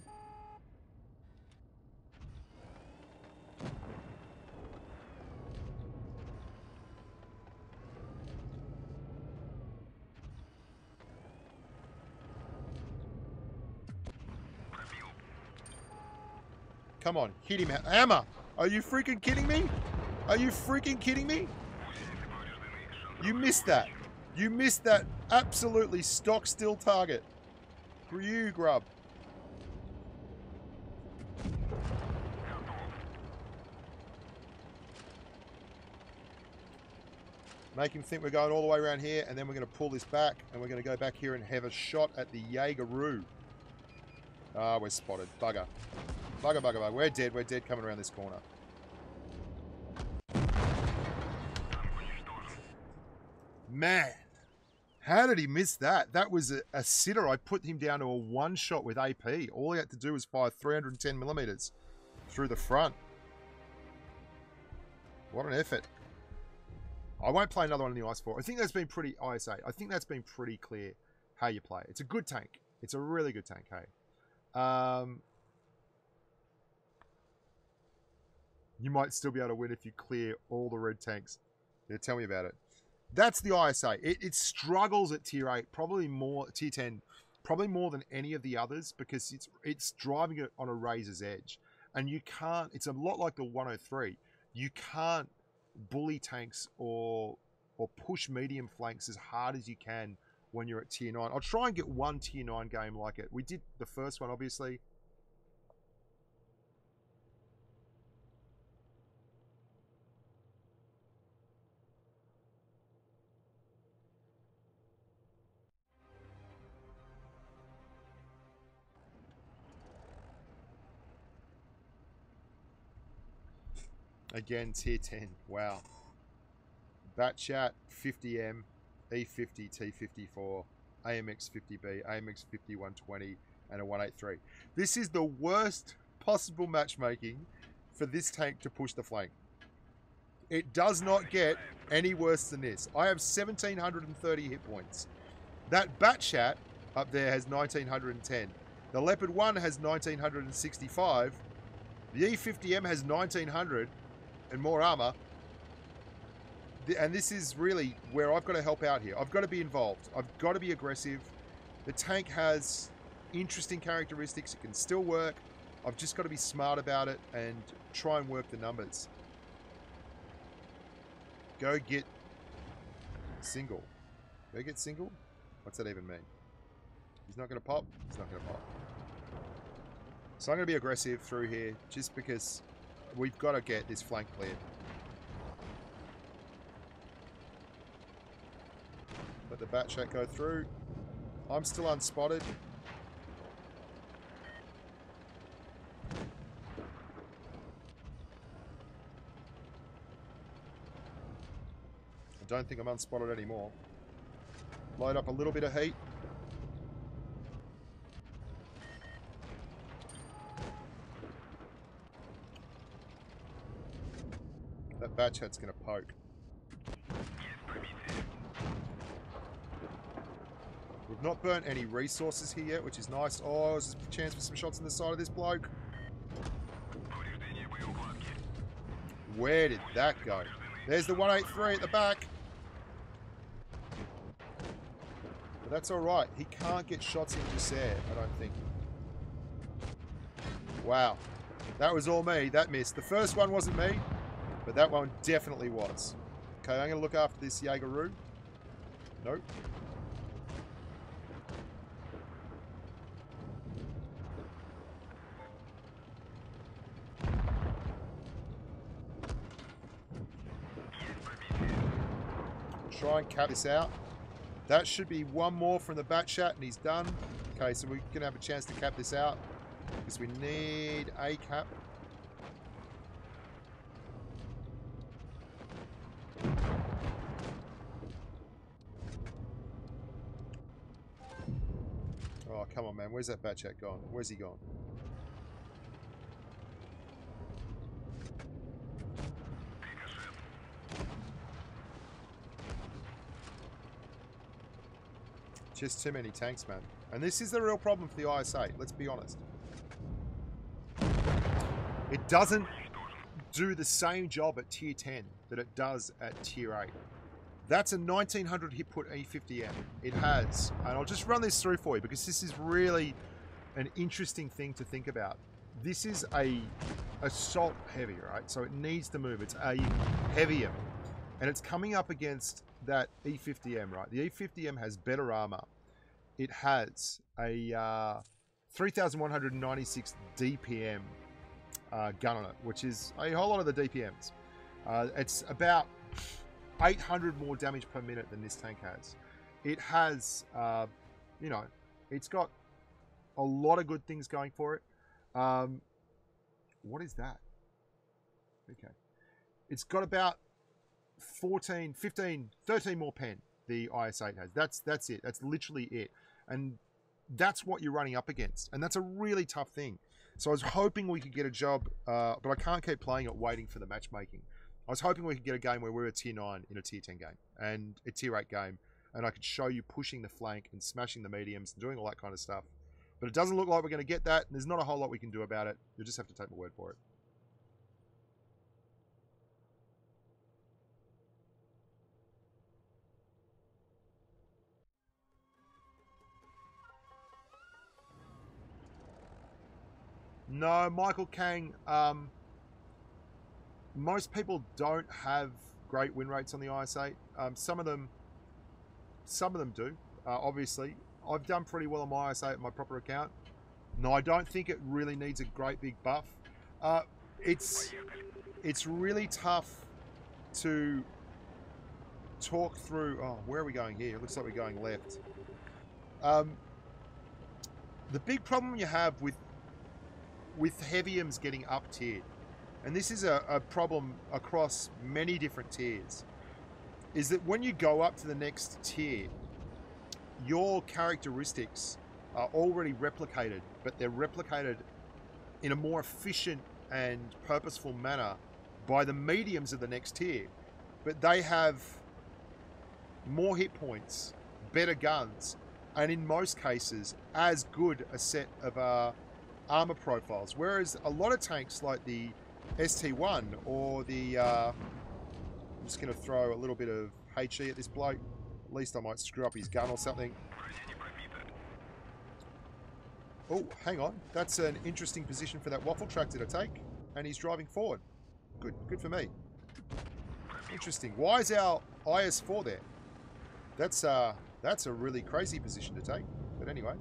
Come on, hit him. Hammer! Are you freaking kidding me? Are you freaking kidding me? You missed that. You missed that absolutely stock still target. For you, grub. Make him think we're going all the way around here, and then we're going to pull this back, and we're going to go back here and have a shot at the Jaeger-Roo. Ah, we're spotted. Bugger. Bugger, bugger, bugger. We're dead. We're dead coming around this corner. Man, how did he miss that? That was a sitter. I put him down to a one shot with AP. All he had to do was fire 310 millimeters through the front. What an effort. I won't play another one in the Ice 4. I think that's been pretty ISA. I think that's been pretty clear how you play. It's a good tank. It's a really good tank, hey. You might still be able to win if you clear all the red tanks. Yeah, tell me about it. That's the ISA. It struggles at tier 8, probably more, tier 10, probably more than any of the others because it's driving it on a razor's edge. And you can't, it's a lot like the 103. You can't bully tanks or push medium flanks as hard as you can when you're at tier 9. I'll try and get one tier 9 game like it. We did the first one, obviously. Again, tier 10. Wow. Batchat 50M, E50, T54, AMX 50B, AMX 50 120, and a 183. This is the worst possible matchmaking for this tank to push the flank. It does not get any worse than this. I have 1,730 hit points. That Batchat up there has 1,910. The Leopard 1 has 1,965. The E50M has 1,900 and more armor. And this is really where I've got to help out here. I've got to be involved. I've got to be aggressive. The tank has interesting characteristics. It can still work. I've just got to be smart about it and try and work the numbers. Go get single. Go get single? What's that even mean? He's not going to pop? He's not going to pop. So I'm going to be aggressive through here just because we've got to get this flank cleared. Let the Batchat go through. I'm still unspotted. I don't think I'm unspotted anymore. Load up a little bit of heat. That Batchat's going to poke. We've not burnt any resources here yet, which is nice. Oh, there's a chance for some shots on the side of this bloke. Where did that go? There's the 183 at the back. But that's alright. He can't get shots in just there, I don't think. Wow. That was all me. That missed. The first one wasn't me, but that one definitely was. Okay, I'm going to look after this Jaegeroo. Nope. Try and cap this out. That should be one more from the Batchat and he's done. Okay, so we're going to have a chance to cap this out because we need a cap. Oh, come on, man. Where's that Batchat gone? Where's he gone? Just too many tanks, man. And this is the real problem for the IS-8, let's be honest. It doesn't do the same job at tier 10 that it does at tier 8. That's a 1900 hit put E50M. It has. And I'll just run this through for you because this is really an interesting thing to think about. This is a assault heavy, right? So it needs to move. It's a heavier. And it's coming up against that E50M, right? The E50M has better armor. It has a 3,196 DPM gun on it, which is a whole lot of the DPMs. It's about 800 more damage per minute than this tank has. It has, you know, it's got a lot of good things going for it. What is that? Okay. It's got about 14, 15, 13 more pen the IS-8 has. That's it. That's literally it. And that's what you're running up against. And that's a really tough thing. So I was hoping we could get a job, but I can't keep playing it waiting for the matchmaking. I was hoping we could get a game where we're a tier 9 in a tier 10 game and a tier 8 game, and I could show you pushing the flank and smashing the mediums and doing all that kind of stuff. But it doesn't look like we're going to get that. There's not a whole lot we can do about it. You'll just have to take my word for it. No, Michael Kang, most people don't have great win rates on the IS-8. Some of them do, obviously. I've done pretty well on my IS-8 on my proper account. No, I don't think it really needs a great big buff. It's really tough to talk through. Oh, where are we going here? It looks like we're going left. The big problem you have with Heaviums getting up tiered, and this is a problem across many different tiers, is that when you go up to the next tier, your characteristics are already replicated, but they're replicated in a more efficient and purposeful manner by the mediums of the next tier. But they have more hit points, better guns, and in most cases, as good a set of armor profiles. Whereas a lot of tanks like the ST1 or the... I'm just going to throw a little bit of HE at this bloke. At least I might screw up his gun or something. Oh, hang on. That's an interesting position for that waffle tractor to take. And he's driving forward. Good for me. Interesting. Why is our IS-4 there? That's a really crazy position to take. But anyway.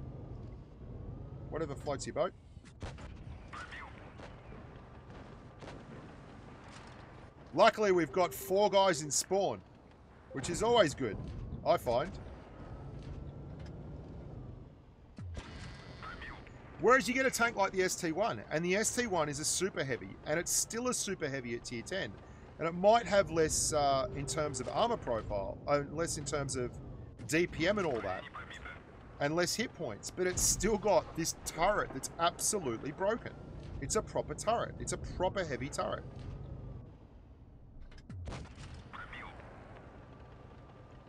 Whatever floats your boat. Luckily, we've got 4 guys in spawn, which is always good, I find. Whereas you get a tank like the ST1, and the ST1 is a super heavy, and it's still a super heavy at tier 10. And it might have less in terms of armor profile, less in terms of DPM and all that, and less hit points, but it's still got this turret that's absolutely broken. It's a proper turret. It's a proper heavy turret.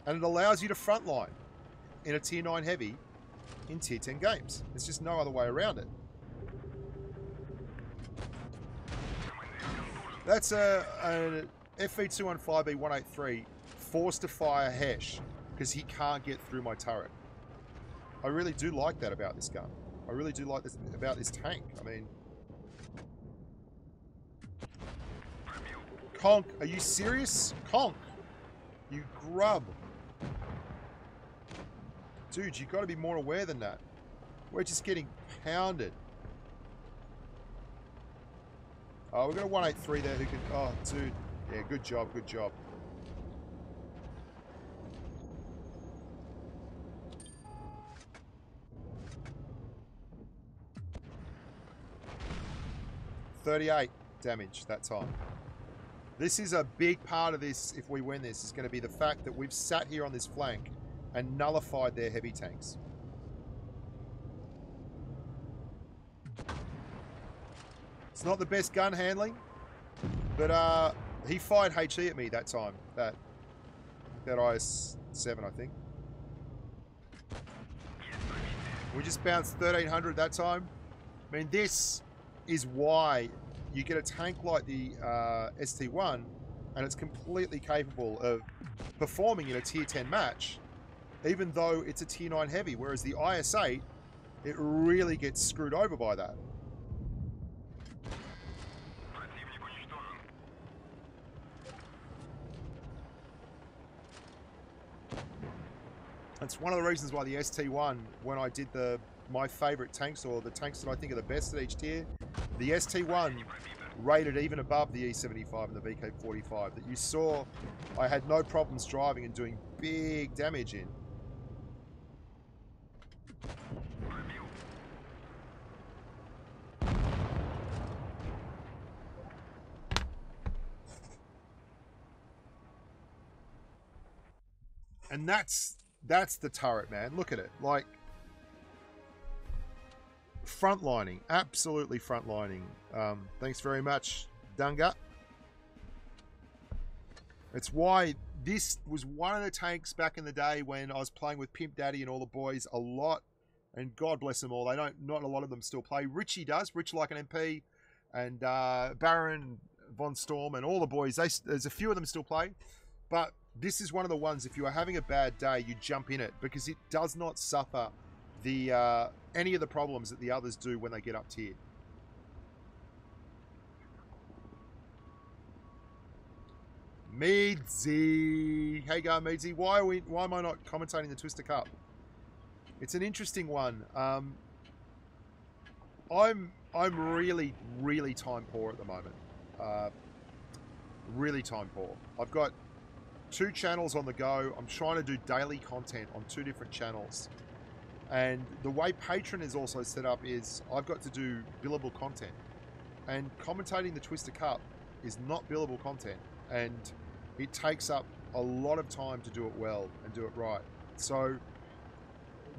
And it allows you to frontline in a tier 9 heavy in tier 10 games. There's just no other way around it. That's a FV215B183 forced to fire Hesh because he can't get through my turret. I really do like that about this gun. I really do like this about this tank. I mean... Conk, are you serious? Conk! You grub! Dude, you've got to be more aware than that. We're just getting pounded. Oh, we've got a 183 there who can... Oh, dude. Yeah, good job, good job. $38 damage that time. This is a big part of this, if we win this, is going to be the fact that we've sat here on this flank and nullified their heavy tanks. It's not the best gun handling, but he fired HE at me that time. That IS-7, I think. We just bounced 1300 that time. I mean, this is why you get a tank like the ST1, and it's completely capable of performing in a tier 10 match, even though it's a tier 9 heavy, whereas the IS-8, it really gets screwed over by that. That's one of the reasons why the ST1, when I did my favourite tanks, or the tanks that I think are the best at each tier, the ST1 rated even above the E75 and the VK45, that you saw I had no problems driving and doing big damage in. And that's the turret, man. Look at it. Like, frontlining. Absolutely frontlining. Thanks very much, Dunga. It's why this was one of the tanks back in the day when I was playing with Pimp Daddy and all the boys a lot. And God bless them all. They don't. Not a lot of them still play. Richie does. Rich like an MP. And Baron, Von Storm, and all the boys. There's a few of them still play. But this is one of the ones, if you are having a bad day, you jump in it, because it does not suffer the any of the problems that the others do when they get up tier. Meadsy. Hey, go Meadsy. Why am I not commentating the Twister Cup? It's an interesting one. I'm really, really time poor at the moment. Really time poor. I've got 2 channels on the go. I'm trying to do daily content on 2 different channels. And the way Patreon is also set up is I've got to do billable content. And commentating the Twister Cup is not billable content. And it takes up a lot of time to do it well and do it right. So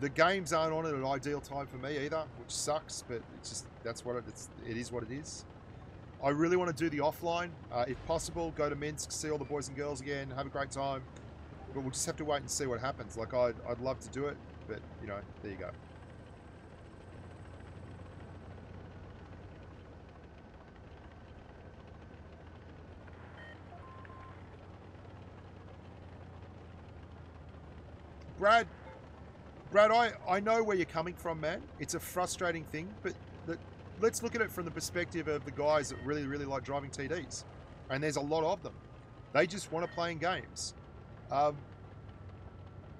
the games aren't on at an ideal time for me either, which sucks, but it's just, that's what it is what it is. I really want to do the offline. If possible, go to Minsk, see all the boys and girls again, have a great time. But we'll just have to wait and see what happens. Like, I'd love to do it, but, you know, there you go. Brad, I know where you're coming from, man. It's a frustrating thing, but let's look at it from the perspective of the guys that really, really like driving TDs. And there's a lot of them. They just want to play in games.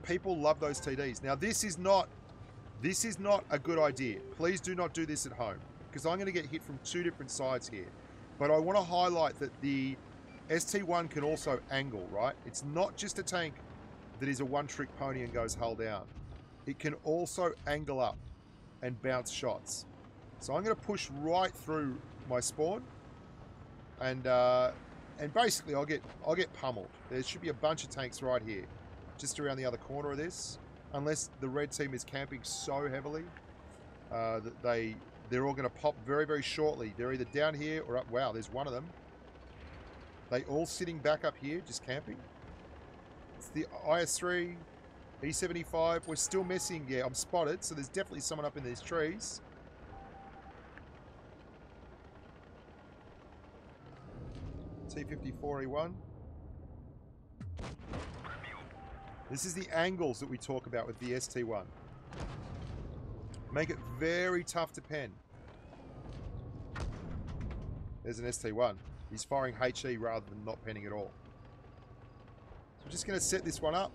People love those TDs. Now, this is not a good idea. Please do not do this at home, because I'm going to get hit from two different sides here. But I want to highlight that the ST1 can also angle, right? It's not just a tank that is a one-trick pony and goes hull down. It can also angle up and bounce shots. So I'm going to push right through my spawn, and basically I'll get pummeled. There should be a bunch of tanks right here, just around the other corner of this, unless the red team is camping so heavily that they're all going to pop very, very shortly. They're either down here or up. Wow, there's one of them. They all sitting back up here, just camping. It's the IS-3, E75. We're still missing. Yeah, I'm spotted, so there's definitely someone up in these trees. T-54E1. This is the angles that we talk about with the ST1. Make it very tough to pen. There's an ST1. He's firing HE rather than not penning at all. So we're just going to set this one up.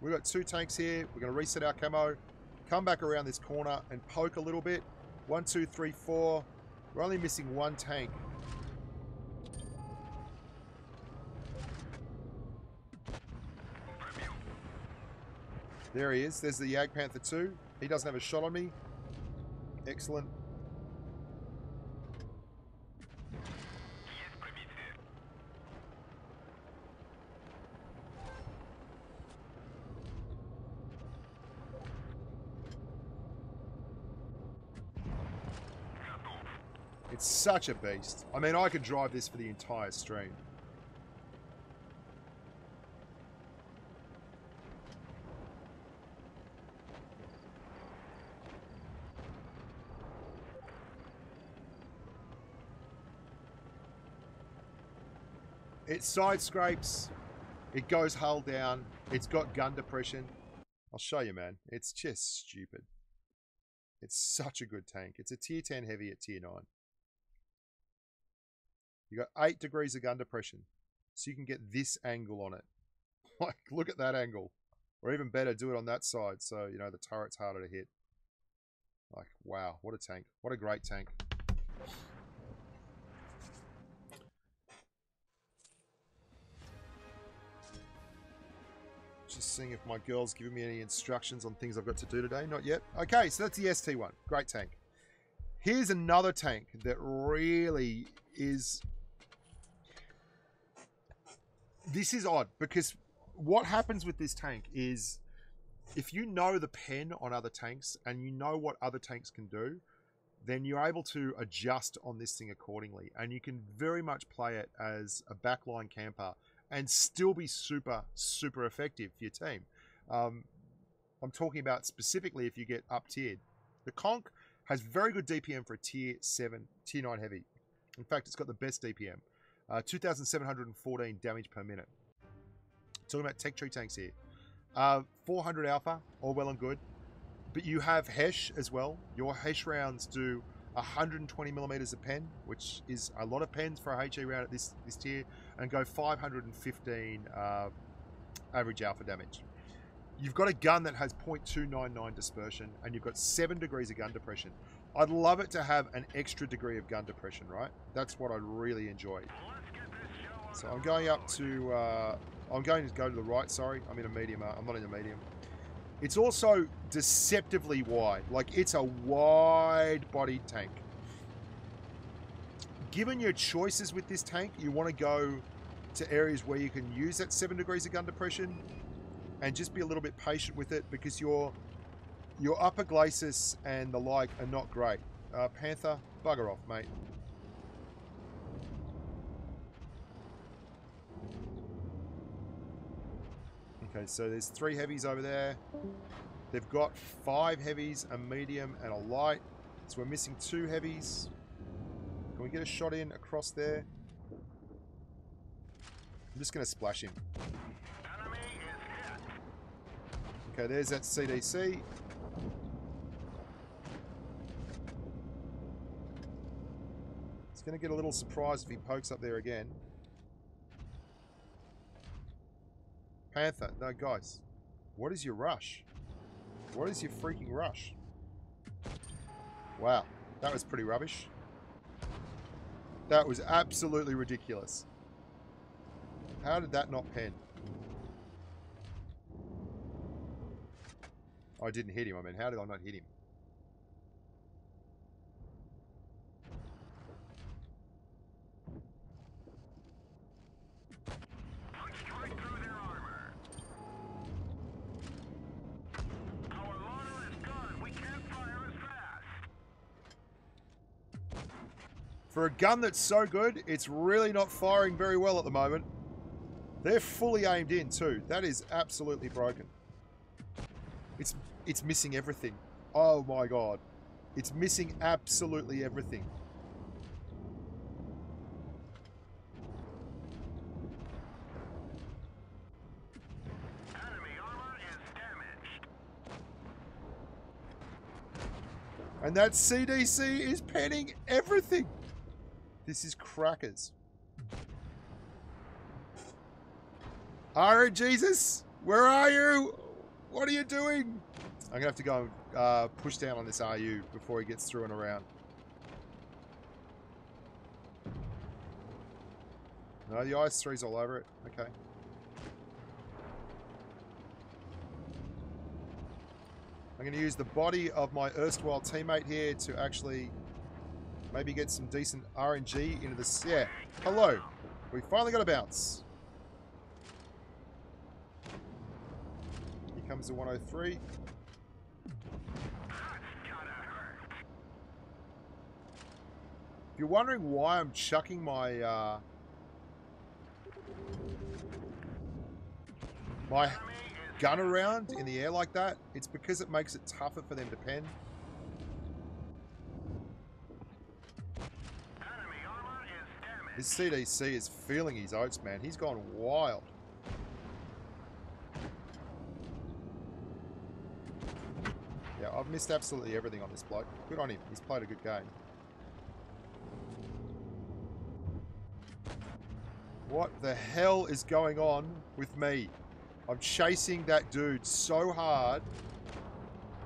We've got two tanks here. We're going to reset our camo. Come back around this corner and poke a little bit. 1, 2, 3, 4. We're only missing one tank. There he is. There's the Jagdpanther 2. He doesn't have a shot on me. Excellent. It's such a beast. I mean, I could drive this for the entire stream. It side scrapes, it goes hull down, it's got gun depression. I'll show you, man. It's just stupid. It's such a good tank. It's a tier 10 heavy at tier 9. You got 8 degrees of gun depression, so you can get this angle on it. Like, look at that angle. Or even better, do it on that side, so, you know, the turret's harder to hit. Like, wow, what a tank. What a great tank. Just seeing if my girl's giving me any instructions on things I've got to do today. Not yet. Okay, so that's the ST1. Great tank. Here's another tank that really is... This is odd, because what happens with this tank is if you know the pen on other tanks and you know what other tanks can do, then you're able to adjust on this thing accordingly. And you can very much play it as a backline camper and still be super, super effective for your team. I'm talking about specifically if you get up-tiered. The Conch has very good DPM for a tier 7, tier 9 heavy. In fact, it's got the best DPM. 2,714 damage per minute. Talking about tech tree tanks here. 400 alpha, all well and good. But you have Hesh as well. Your Hesh rounds do 120 millimeters of pen, which is a lot of pens for a HE round at this tier, and go 515 average alpha damage. You've got a gun that has 0.299 dispersion, and you've got 7 degrees of gun depression. I'd love it to have an extra degree of gun depression, right? That's what I really enjoy. So I'm going up to, I'm going to go to the right, sorry. I'm in a medium, I'm not in a medium. It's also deceptively wide. Like, it's a wide-bodied tank. Given your choices with this tank, you want to go to areas where you can use that 7 degrees of gun depression, and just be a little bit patient with it, because your upper glacis and the like are not great. Panther, bugger off, mate. Okay, so there's 3 heavies over there. They've got 5 heavies, a medium, and a light. So we're missing 2 heavies. Can we get a shot in across there? I'm just going to splash him. Okay, there's that CDC. It's going to get a little surprised if he pokes up there again. Panther, no, guys. What is your rush? What is your freaking rush? Wow, that was pretty rubbish. That was absolutely ridiculous. How did that not pen? I didn't hit him. I mean, how did I not hit him? For a gun that's so good, it's really not firing very well at the moment. They're fully aimed in too. That is absolutely broken. It's missing everything. Oh my god. It's missing absolutely everything. Enemy armor is damaged. And that CDC is penning everything. This is crackers. Jesus, where are you? What are you doing? I'm going to have to go and push down on this RU before he gets through and around. No, the IS-3's all over it. Okay. I'm going to use the body of my erstwhile teammate here to actually maybe get some decent RNG into this. Yeah. Hello. We finally got a bounce. Here comes the 103. If you're wondering why I'm chucking my my gun around in the air like that, it's because it makes it tougher for them to pen. This CDC is feeling his oats, man. He's gone wild. Yeah, I've missed absolutely everything on this bloke. Good on him. He's played a good game. What the hell is going on with me? I'm chasing that dude so hard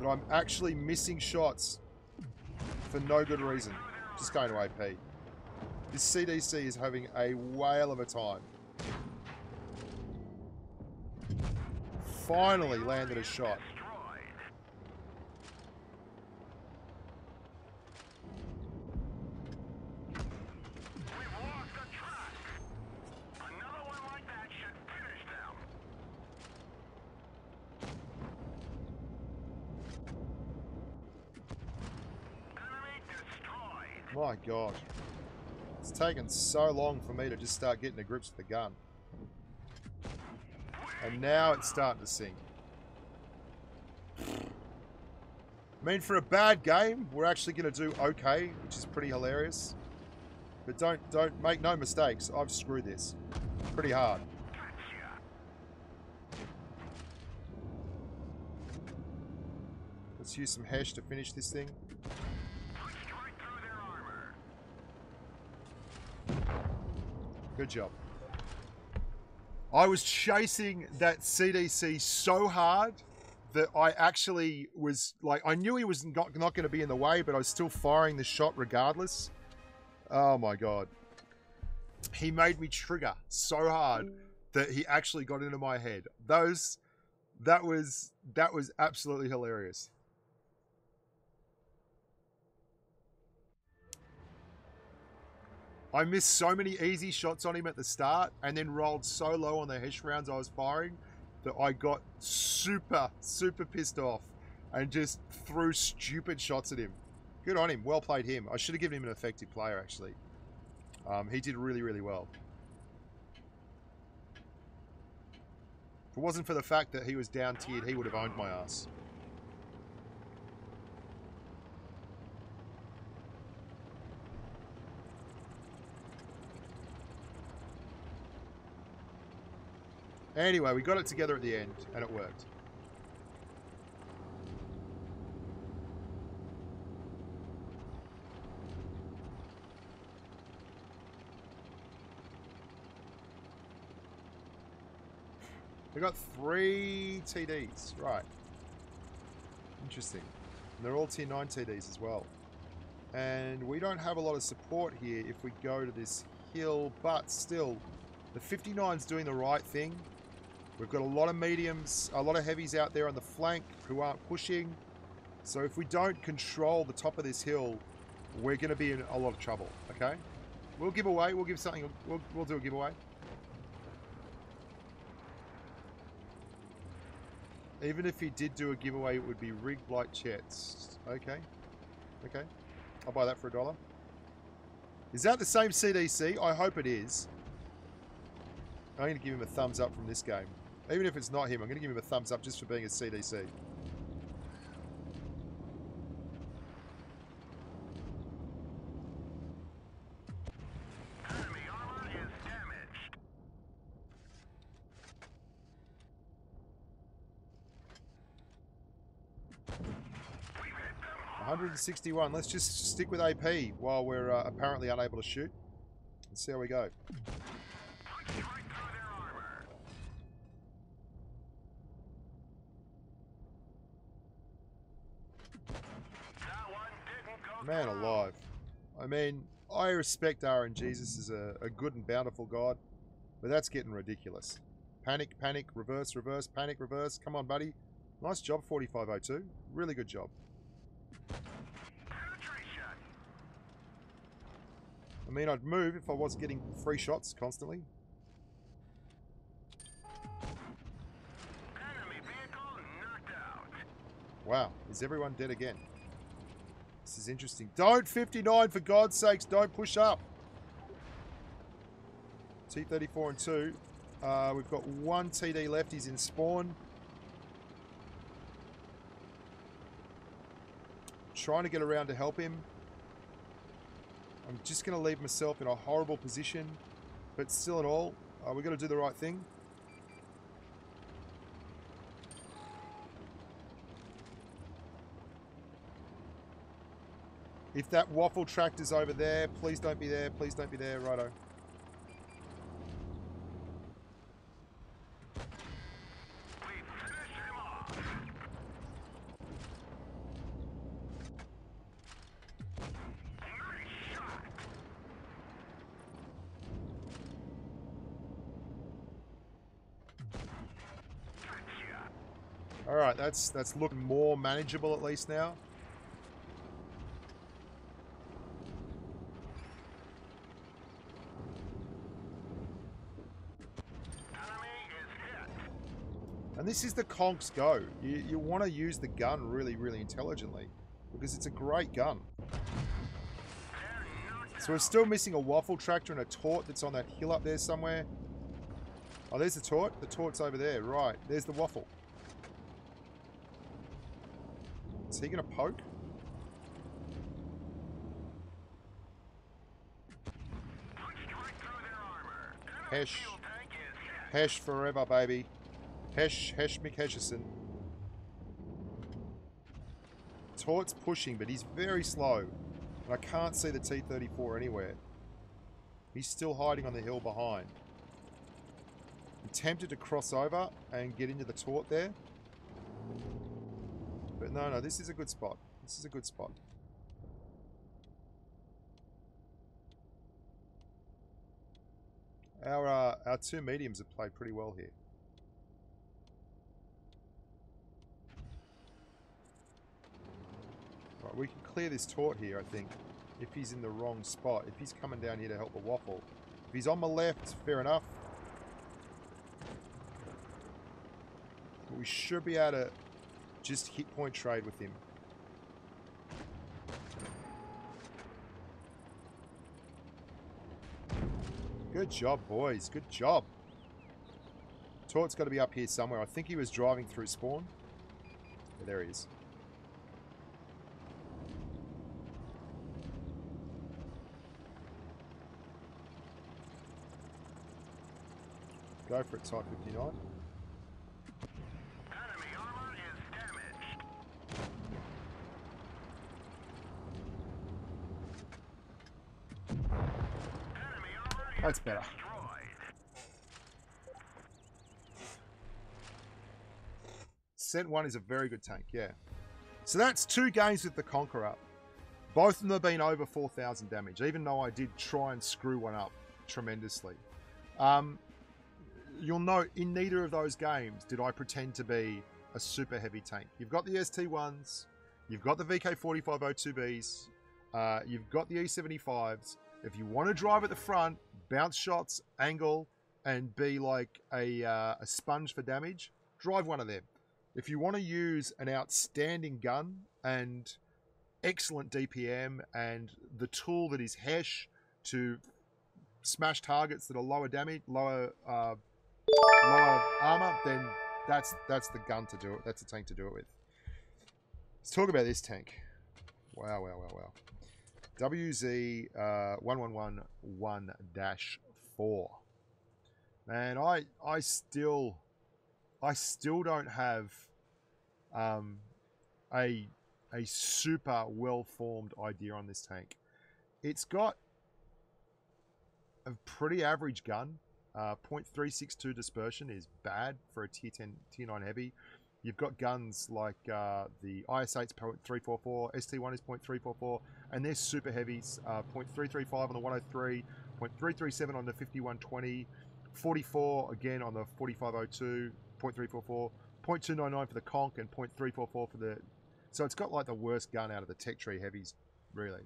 that I'm actually missing shots for no good reason. Just going to AP. This CDC is having a whale of a time. Finally landed a shot. My gosh. It's taken so long for me to just start getting to grips with the gun. And now it's starting to sink. I mean, for a bad game, we're actually going to do okay, which is pretty hilarious. But don't make no mistakes. I've screwed this pretty hard. Let's use some hash to finish this thing. Good job. I was chasing that CDC so hard that I actually was like, I knew he was not going to be in the way, but I was still firing the shot regardless. Oh my god. He made me trigger so hard that he actually got into my head. That was absolutely hilarious. I missed so many easy shots on him at the start and then rolled so low on the Hesh rounds I was firing that I got super, super pissed off and just threw stupid shots at him. Good on him. Well played him. I should have given him an effective player, actually. He did really, really well. If it wasn't for the fact that he was down tiered, he would have owned my ass. Anyway, we got it together at the end, and it worked. We got 3 TDs, right. Interesting. And they're all tier 9 TDs as well. And we don't have a lot of support here if we go to this hill, but still, the 59's doing the right thing. We've got a lot of mediums, a lot of heavies out there on the flank who aren't pushing. So if we don't control the top of this hill, we're going to be in a lot of trouble, okay? We'll give away, we'll give something, we'll do a giveaway. Even if he did do a giveaway, it would be rigged like Chet's. Okay. Okay. I'll buy that for $1. Is that the same CDC? I hope it is. I'm going to give him a thumbs up from this game. Even if it's not him, I'm going to give him a thumbs up just for being a CDC. Enemy armor is damaged. 161. Let's just stick with AP while we're apparently unable to shoot. Let's see how we go. Man alive. I mean, I respect RNGesus as a good and bountiful god, but that's getting ridiculous. Panic, panic, reverse, reverse, panic, reverse. Come on, buddy. Nice job, 4502. Really good job. I mean, I'd move if I was getting free shots constantly. Enemy vehicle knocked out. Wow, is everyone dead again? This is interesting. Don't 59, for God's sakes, don't push up. T34 and 2. We've got 1 TD left. He's in spawn. Trying to get around to help him. I'm just going to leave myself in a horrible position. But still in all, we've got to do the right thing. If that waffle tractor's over there, please don't be there. Please don't be there. Righto. All right, that's looking more manageable at least now. And this is the conks go. You want to use the gun really, really intelligently because it's a great gun. So we're still missing a waffle tractor and a tort that's on that hill up there somewhere. Oh, there's the tort. The tort's over there. Right. There's the waffle. Is he going to poke? Hesh. Hesh forever, baby. Hesh McHesherson. Tort's pushing, but he's very slow. And I can't see the T-34 anywhere. He's still hiding on the hill behind. I'm tempted to cross over and get into the Tort there. But no, this is a good spot. This is a good spot. Our 2 mediums have played pretty well here. Right, we can clear this Tort here, I think. if he's in the wrong spot. If he's coming down here to help the waffle. If he's on my left, fair enough. But we should be able to just hit point trade with him. Good job, boys. Good job. Tort's got to be up here somewhere. I think he was driving through spawn. Yeah, there he is. Go for it, Type 59. Enemy armor is damaged. Enemy armor is That's better. destroyed. Cent 1 is a very good tank, yeah. So that's 2 games with the Conqueror. Both of them have been over 4,000 damage, even though I did try and screw one up tremendously. You'll note, in neither of those games did I pretend to be a super heavy tank. You've got the ST1s, you've got the VK4502Bs, you've got the E75s. If you want to drive at the front, bounce shots, angle, and be like a sponge for damage, drive one of them. If you want to use an outstanding gun and excellent DPM and the tool that is Hesh to smash targets that are lower damage, lower armor, then that's the gun to do it. That's the tank to do it with. Let's talk about this tank. Wow, wow, wow, wow. WZ 1111-4. Man, I still don't have a super well-formed idea on this tank. It's got a pretty average gun. 0.362 dispersion is bad for a tier 10, tier 9 heavy. You've got guns like the IS-8's 0.344, ST1 is 0.344, and they're super heavies. 0.335 on the 103, 0.337 on the 5120, 44 again on the 4502, 0.344, 0.299 for the Conk, and 0.344 for the... So it's got like the worst gun out of the tech tree heavies, really.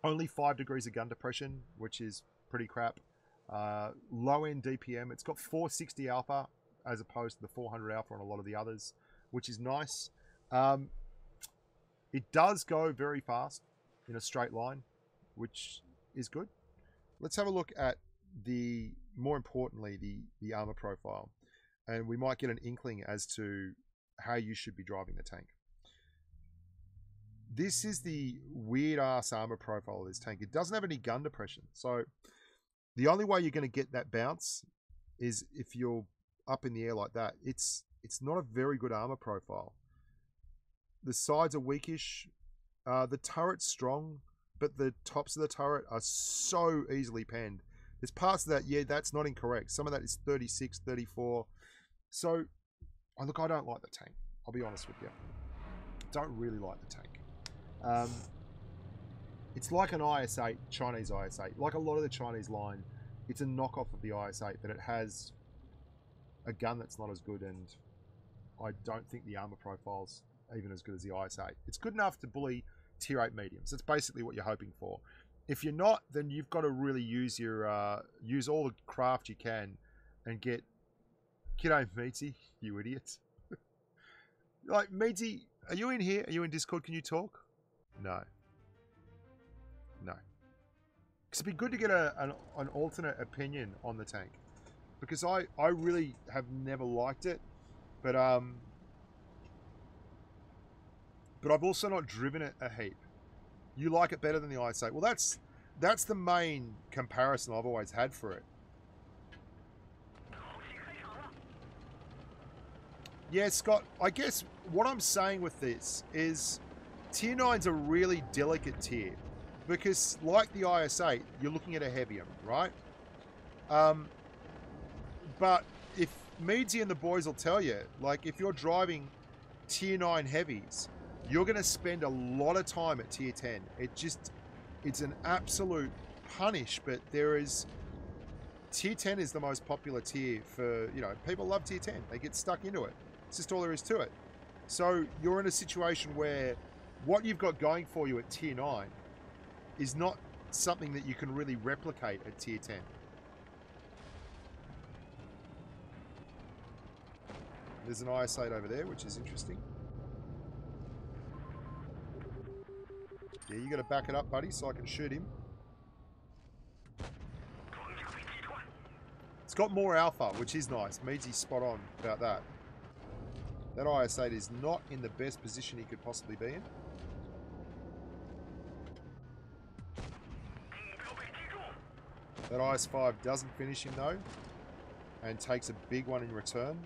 Only 5 degrees of gun depression, which is pretty crap. Low-end DPM. It's got 460 alpha as opposed to the 400 alpha on a lot of the others, which is nice. It does go very fast in a straight line, which is good. Let's have a look at more importantly, the armor profile. And we might get an inkling as to how you should be driving the tank. This is the weird-ass armor profile of this tank. It doesn't have any gun depression. So the only way you're going to get that bounce is if you're up in the air like that. It's not a very good armor profile. The sides are weakish. The turret's strong, but the tops of the turret are so easily penned. There's parts of that, yeah, that's not incorrect. Some of that is 36, 34. So, look, I don't like the tank. I'll be honest with you. Don't really like the tank. It's like an IS-8, Chinese IS-8. Like a lot of the Chinese line, it's a knockoff of the IS-8, but it has a gun that's not as good, and I don't think the armor profile's even as good as the IS-8. It's good enough to bully tier 8 mediums. That's basically what you're hoping for. If you're not, then you've got to really use your use all the craft you can and get... G'day, Meaty, you idiot. Like, Meaty, are you in here? Are you in Discord? Can you talk? No. No. Because it'd be good to get an alternate opinion on the tank. Because I really have never liked it. But I've also not driven it a heap. You like it better than the IS-8. Well, that's the main comparison I've always had for it. Yeah, Scott, I guess what I'm saying with this is tier 9's a really delicate tier. Because like the IS-8, you're looking at a heavium, right? But if Meadsy and the boys will tell you, like if you're driving tier 9 heavies, you're going to spend a lot of time at tier 10. It's an absolute punish, but tier 10 is the most popular tier for, people love tier 10. They get stuck into it. It's just all there is to it. So you're in a situation where what you've got going for you at tier 9 is not something that you can really replicate at tier 10. There's an IS-8 over there, which is interesting. Yeah, you got to back it up, buddy, so I can shoot him. It's got more alpha, which is nice. Meads he's spot on about that. That IS-8 is not in the best position he could possibly be in. That IS-5 doesn't finish him though, and takes a big one in return.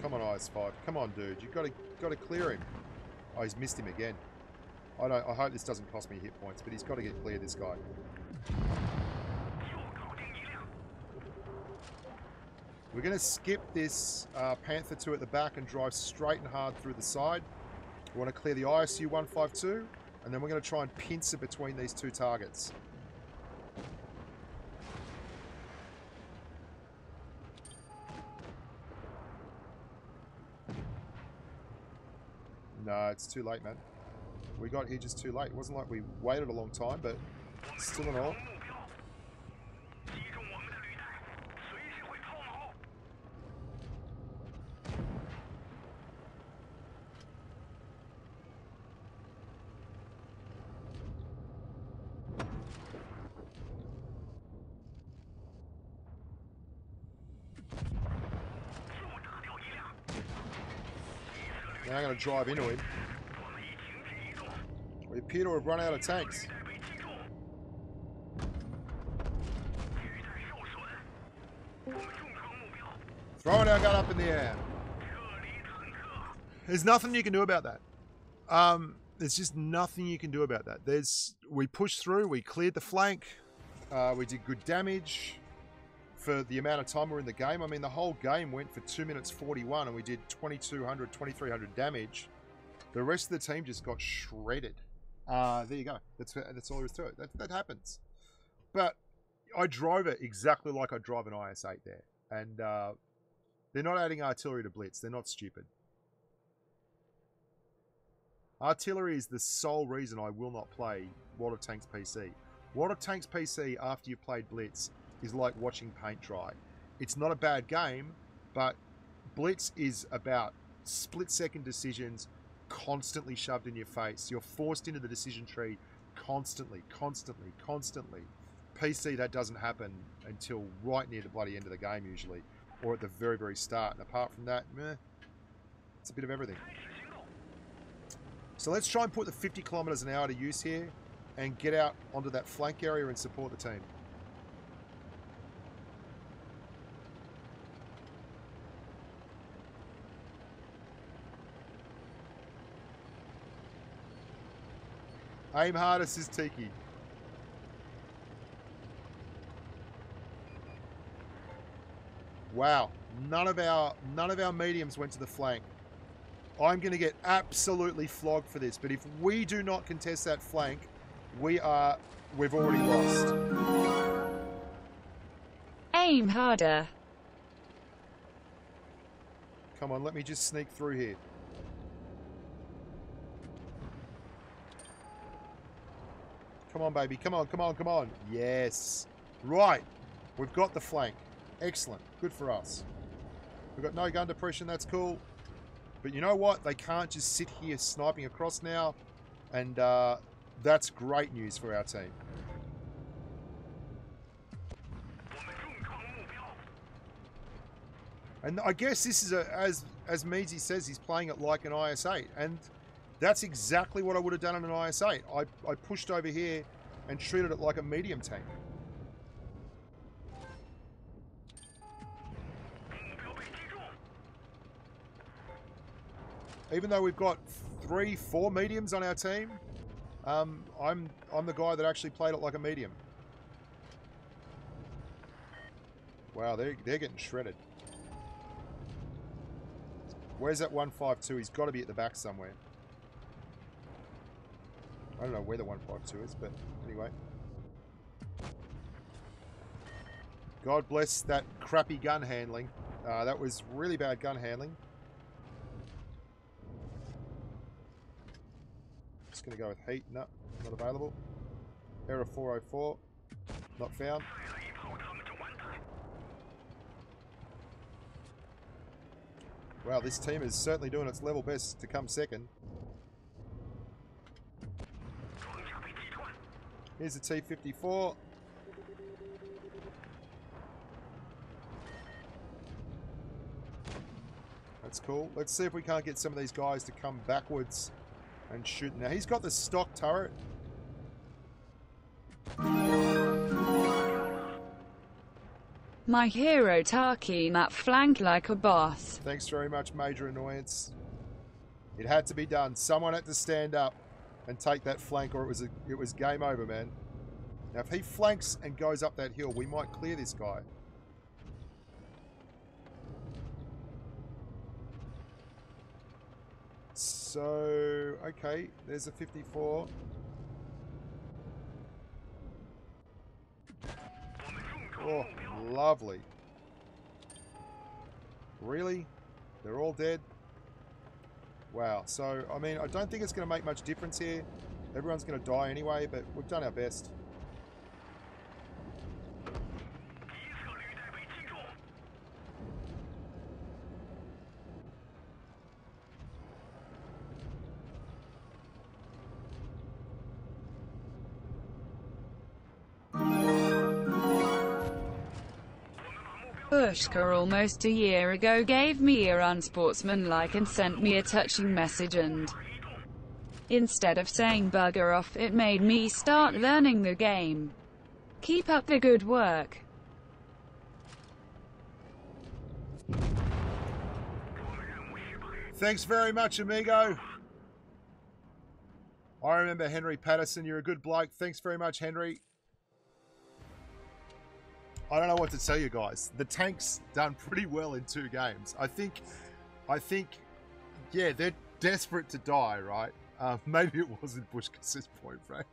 Come on, IS-5. Come on, dude. You've got to clear him. Oh, he's missed him again. I hope this doesn't cost me hit points, but he's got to get clear, this guy. We're going to skip this Panther 2 at the back and drive straight and hard through the side. We want to clear the ISU 152, and then we're going to try and pincer between these two targets. No, it's too late, man. We got here just too late. It wasn't like we waited a long time, but still in all. Now I'm going to drive into him. We appear to have run out of tanks. Throwing our gun up in the air. There's nothing you can do about that. There's just nothing you can do about that. We pushed through, we cleared the flank, we did good damage for the amount of time we're in the game. I mean, the whole game went for 2 minutes 41 and we did 2,200, 2,300 damage. The rest of the team just got shredded. There you go. That's all there is to it. That happens. But I drove it exactly like I drive an IS-8 there. And they're not adding artillery to Blitz. They're not stupid. Artillery is the sole reason I will not play World of Tanks PC. World of Tanks PC, after you've played Blitz, is like watching paint dry. It's not a bad game, but Blitz is about split-second decisions constantly shoved in your face. You're forced into the decision tree constantly. PC, that doesn't happen until right near the bloody end of the game usually, or at the very, very start. And apart from that, meh, it's a bit of everything. So let's try and put the 50 kilometers an hour to use here and get out onto that flank area and support the team. Aim harder, says Tiki. Wow, none of our mediums went to the flank. I'm going to get absolutely flogged for this, but if we do not contest that flank, we've already lost. Aim harder. Come on, let me just sneak through here. Come on, baby. Come on. Yes. Right. We've got the flank. Excellent. Good for us. We've got no gun depression. That's cool. But you know what? They can't just sit here sniping across now. And that's great news for our team. And I guess this is, as Meadsy says, he's playing it like an IS-8. And that's exactly what I would have done in an IS-8. I pushed over here and treated it like a medium tank. Even though we've got 3-4 mediums on our team, I'm the guy that actually played it like a medium. Wow, they're getting shredded. Where's that 152? He's got to be at the back somewhere. I don't know where the 152 is, but anyway. God bless that crappy gun handling. That was really bad gun handling. Just going to go with heat. No, not available. Error 404. Not found. Wow, this team is certainly doing its level best to come second. Here's the T-54. That's cool. Let's see if we can't get some of these guys to come backwards and shoot. Now, he's got the stock turret. My hero Tarkin that flanked like a boss. Thanks very much, Major Annoyance. It had to be done. Someone had to stand up and take that flank, or it was game over, man. Now, if he flanks and goes up that hill, we might clear this guy. So, okay, there's a 54. Oh, lovely. Really? They're all dead? Wow. So, I mean, I don't think it's going to make much difference here. Everyone's going to die anyway, but we've done our best. Bushka almost a year ago gave me a unsportsmanlike and sent me a touching message, and instead of saying bugger off, it made me start learning the game. Keep up the good work. Thanks very much, amigo. I remember Henry Patterson. You're a good bloke. Thanks very much, Henry. I don't know what to tell you guys. The tank's done pretty well in 2 games. I think, yeah, they're desperate to die, right? Maybe it wasn't Bushka's point, Frank.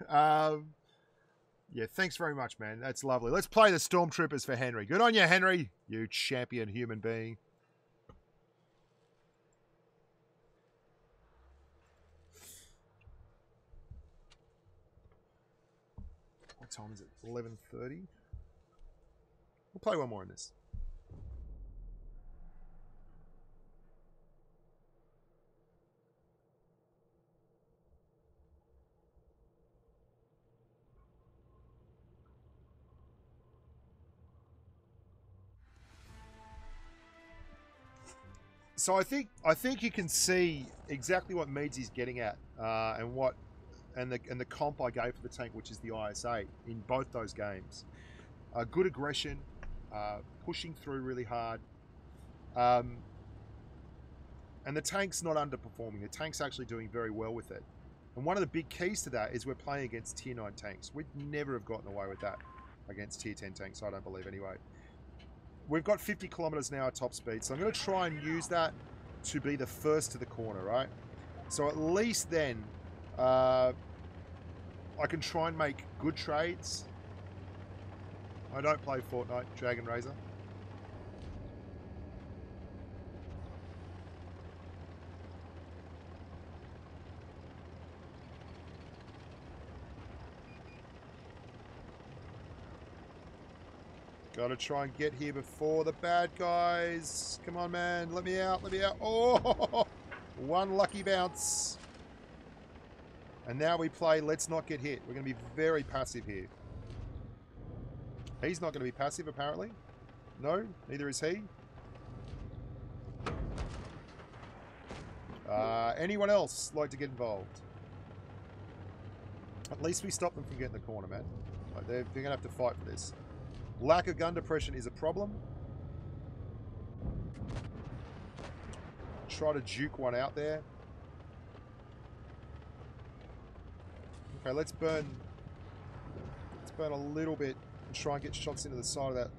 Yeah, thanks very much, man. That's lovely. Let's play the Stormtroopers for Henry. Good on you, Henry. You champion human being. What time is it? 11:30. We'll play one more in this. So I think you can see exactly what Meadsy's getting at, and the comp I gave for the tank, which is the IS-8, in both those games. Good aggression, pushing through really hard, and the tank's not underperforming. The tank's actually doing very well with it. And one of the big keys to that is we're playing against tier 9 tanks. We'd never have gotten away with that against tier 10 tanks, I don't believe anyway. We've got 50 kilometers an hour top speed, so I'm going to try and use that to be the first to the corner, right? So at least then I can try and make good trades. I don't play Fortnite, Dragon Razor. Gotta try and get here before the bad guys. Come on, man. Let me out. Let me out. Oh, one lucky bounce. And now we play Let's Not Get Hit. We're going to be very passive here. He's not going to be passive, apparently. No, neither is he. Anyone else like to get involved? At least we stop them from getting the corner, man. Like they're going to have to fight for this. Lack of gun depression is a problem. Try to juke one out there. Okay, let's burn a little bit and try and get shots into the side of that.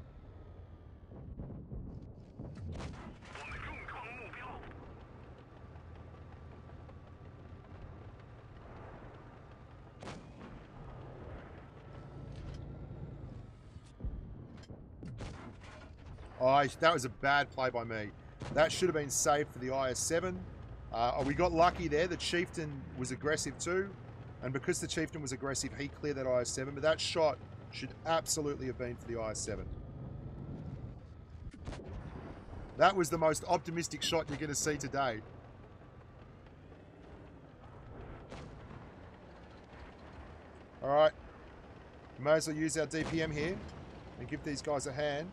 Oh, that was a bad play by me. That should have been saved for the IS-7. We got lucky there. The Chieftain was aggressive too. And because the Chieftain was aggressive, he cleared that IS-7. But that shot should absolutely have been for the IS-7. That was the most optimistic shot you're going to see today. All right. We may as well use our DPM here and give these guys a hand.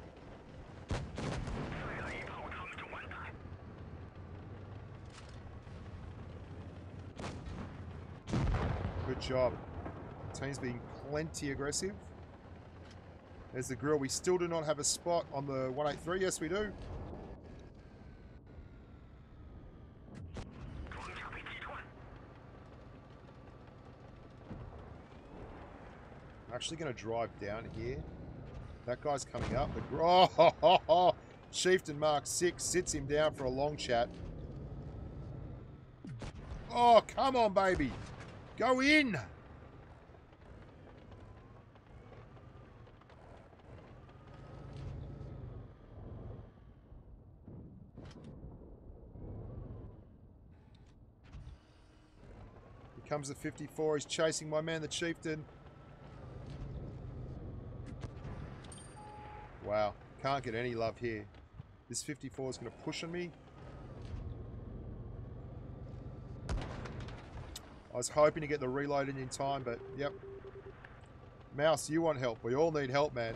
Good job. Team's being plenty aggressive. There's the grill. We still do not have a spot on the 183. Yes, we do. I'm actually going to drive down here. That guy's coming up. Oh, Chieftain Mark 6 sits him down for a long chat. Oh, come on, baby. Go in. Here comes the 54. He's chasing my man, the Chieftain. Wow. Can't get any love here. This 54 is going to push on me. I was hoping to get the reload in time, but yep. Mouse, you want help. We all need help, man.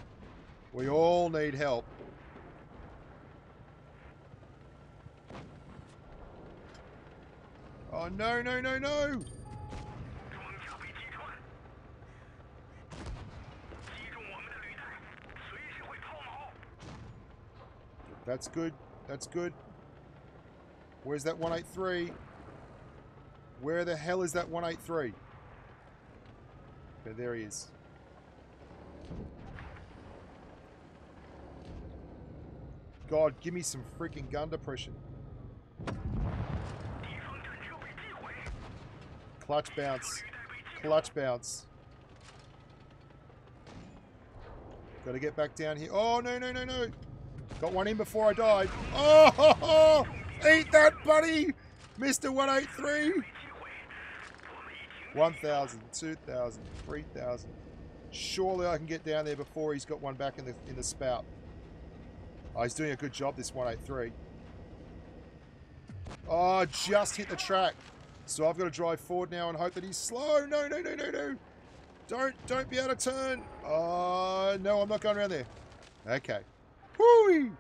We all need help. Oh, no, no, no, no! That's good. That's good. Where's that 183? Where the hell is that 183? Okay, there he is. God, give me some freaking gun depression. Clutch bounce. Clutch bounce. Gotta get back down here. Oh, no, no, no, no. Got one in before I died. Oh, ho, ho. Eat that, buddy. Mr. 183. 1,000, 2,000, 3,000. Surely I can get down there before he's got one back in the spout. Oh, he's doing a good job, this 183. Oh, just hit the track. So I've got to drive forward now and hope that he's slow. No, no, no, no, no. Don't be able to turn. Oh, no, I'm not going around there. Okay. Whoo!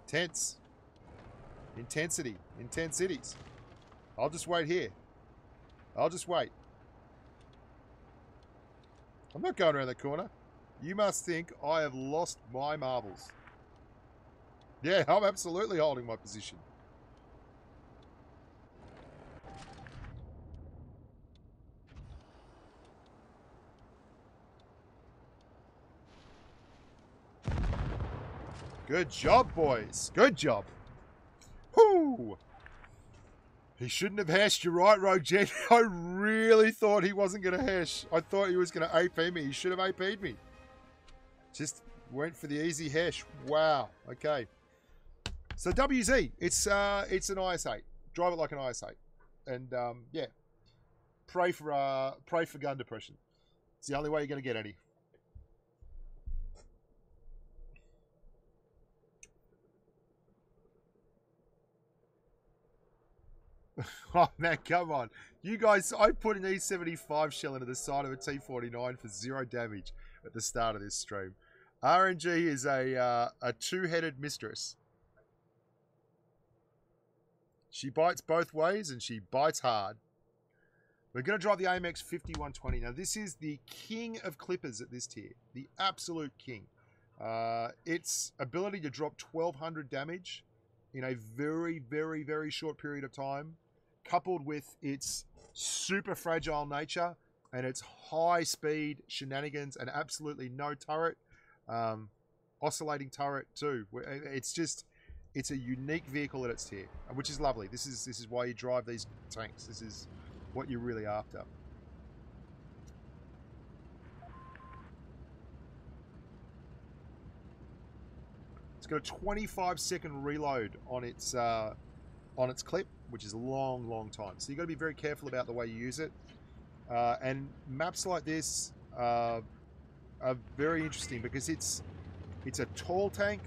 Tense. Intensity. Intensities. I'll just wait here. I'll just wait. I'm not going around the corner. You must think I have lost my marbles. Yeah, I'm absolutely holding my position. Good job, boys. Good job. Whoo! He shouldn't have hashed. You're right, Rogue Jet. I really thought he wasn't going to hash. I thought he was going to AP me. He should have AP'd me. Just went for the easy hash. Wow. Okay. So WZ, it's an IS-8. Drive it like an IS-8, and yeah, pray for gun depression. It's the only way you're going to get any. Oh man, come on. You guys, I put an E75 shell into the side of a T49 for 0 damage at the start of this stream. RNG is a two-headed mistress. She bites both ways and she bites hard. We're going to drive the AMX 5120. Now this is the king of clippers at this tier. The absolute king. Its ability to drop 1200 damage in a very, very, very short period of time, coupled with its super fragile nature and its high speed shenanigans and absolutely no turret, oscillating turret too. It's a unique vehicle at its tier, which is lovely. This is why you drive these tanks. This is what you're really after. got a 25-second reload on its clip, which is a long, long time. So you've got to be very careful about the way you use it. And maps like this are very interesting because it's a tall tank.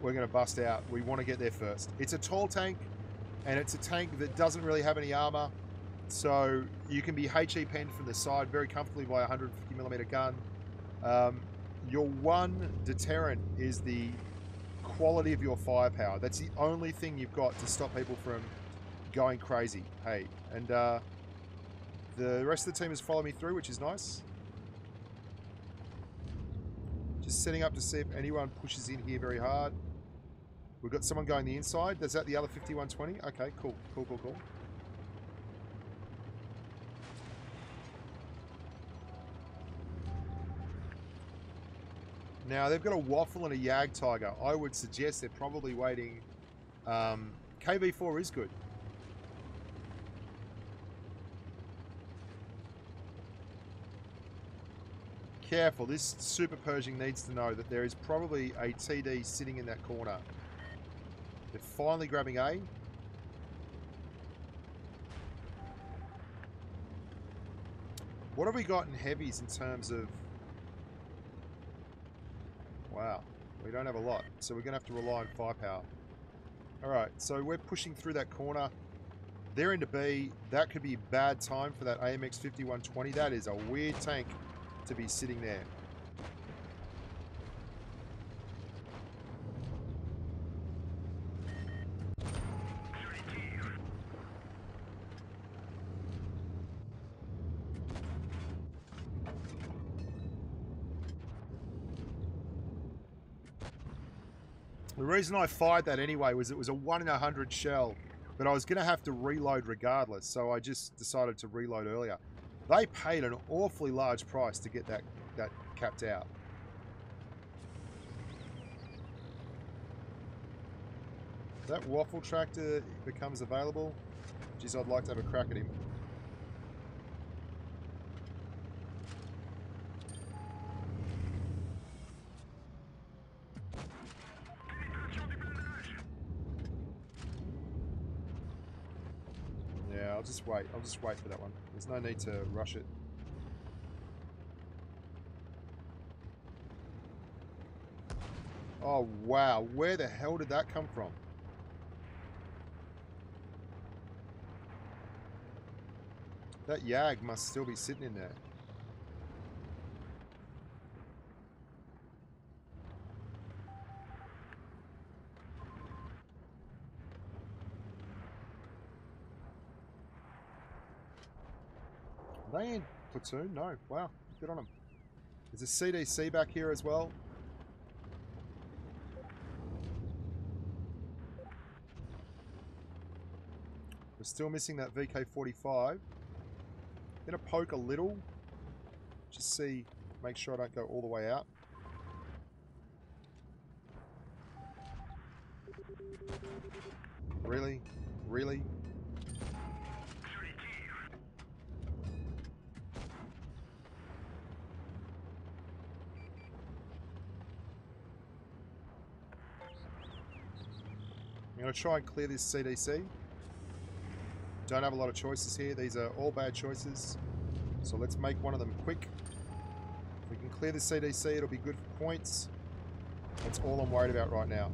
We're going to bust out. We want to get there first. It's a tall tank, and it's a tank that doesn't really have any armor. So you can be HE penned from the side very comfortably by a 150mm gun. Your one deterrent is the quality of your firepower. That's the only thing you've got to stop people from going crazy. Hey, and the rest of the team has followed me through, which is nice. Just setting up to see if anyone pushes in here very hard. We've got someone going the inside. Is that the other 5120? Okay, cool. Cool, cool, cool. Now, they've got a Waffle and a Yag Tiger. I would suggest they're probably waiting. KV4 is good. Careful, this Super Pershing needs to know that there is probably a TD sitting in that corner. They're finally grabbing A. What have we got in heavies in terms of... Wow, we don't have a lot, so we're going to have to rely on firepower. Alright, so we're pushing through that corner. They're into B. That could be bad time for that AMX 5120. That is a weird tank to be sitting there. The reason I fired that anyway was it was a 1 in 100 shell, but I was going to have to reload regardless, so I just decided to reload earlier. They paid an awfully large price to get that capped out. That Waffle tractor becomes available. Geez, I'd like to have a crack at him. Yeah, I'll just wait. I'll just wait for that one. There's no need to rush it. Oh, wow. Where the hell did that come from? That Yag must still be sitting in there. Are they in platoon? No. Wow. Good on them. There's a CDC back here as well. We're still missing that VK-45. Gonna poke a little. Just see, make sure I don't go all the way out. Really? Really? I'm going to try and clear this CDC. Don't have a lot of choices here. These are all bad choices. So let's make one of them quick. If we can clear the CDC, it'll be good for points. That's all I'm worried about right now.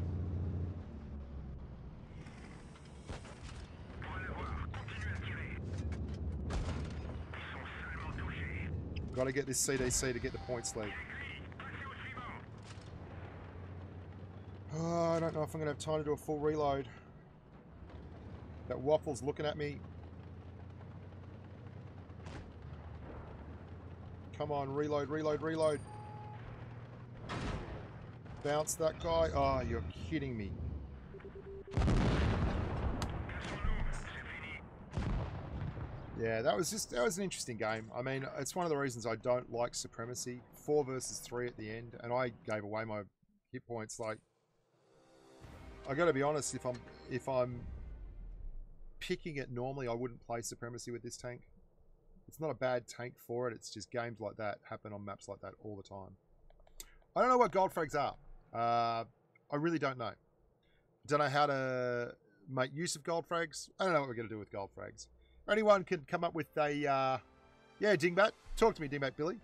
Got to get this CDC to get the points lead. Oh, I don't know if I'm going to have time to do a full reload. That Waffle's looking at me. Come on, reload, reload, reload. Bounce that guy. Oh, you're kidding me. Yeah, that was an interesting game. I mean, it's one of the reasons I don't like Supremacy. 4 versus 3 at the end, and I gave away my hit points. Like, I got to be honest, if I'm picking it normally, I wouldn't play Supremacy with this tank. It's not a bad tank for it. It's just games like that happen on maps like that all the time. I don't know what gold frags are. I really don't know. Don't know how to make use of gold frags. I don't know what we're going to do with gold frags. Anyone can come up with a... yeah, Dingbat. Talk to me, Dingbat Billy.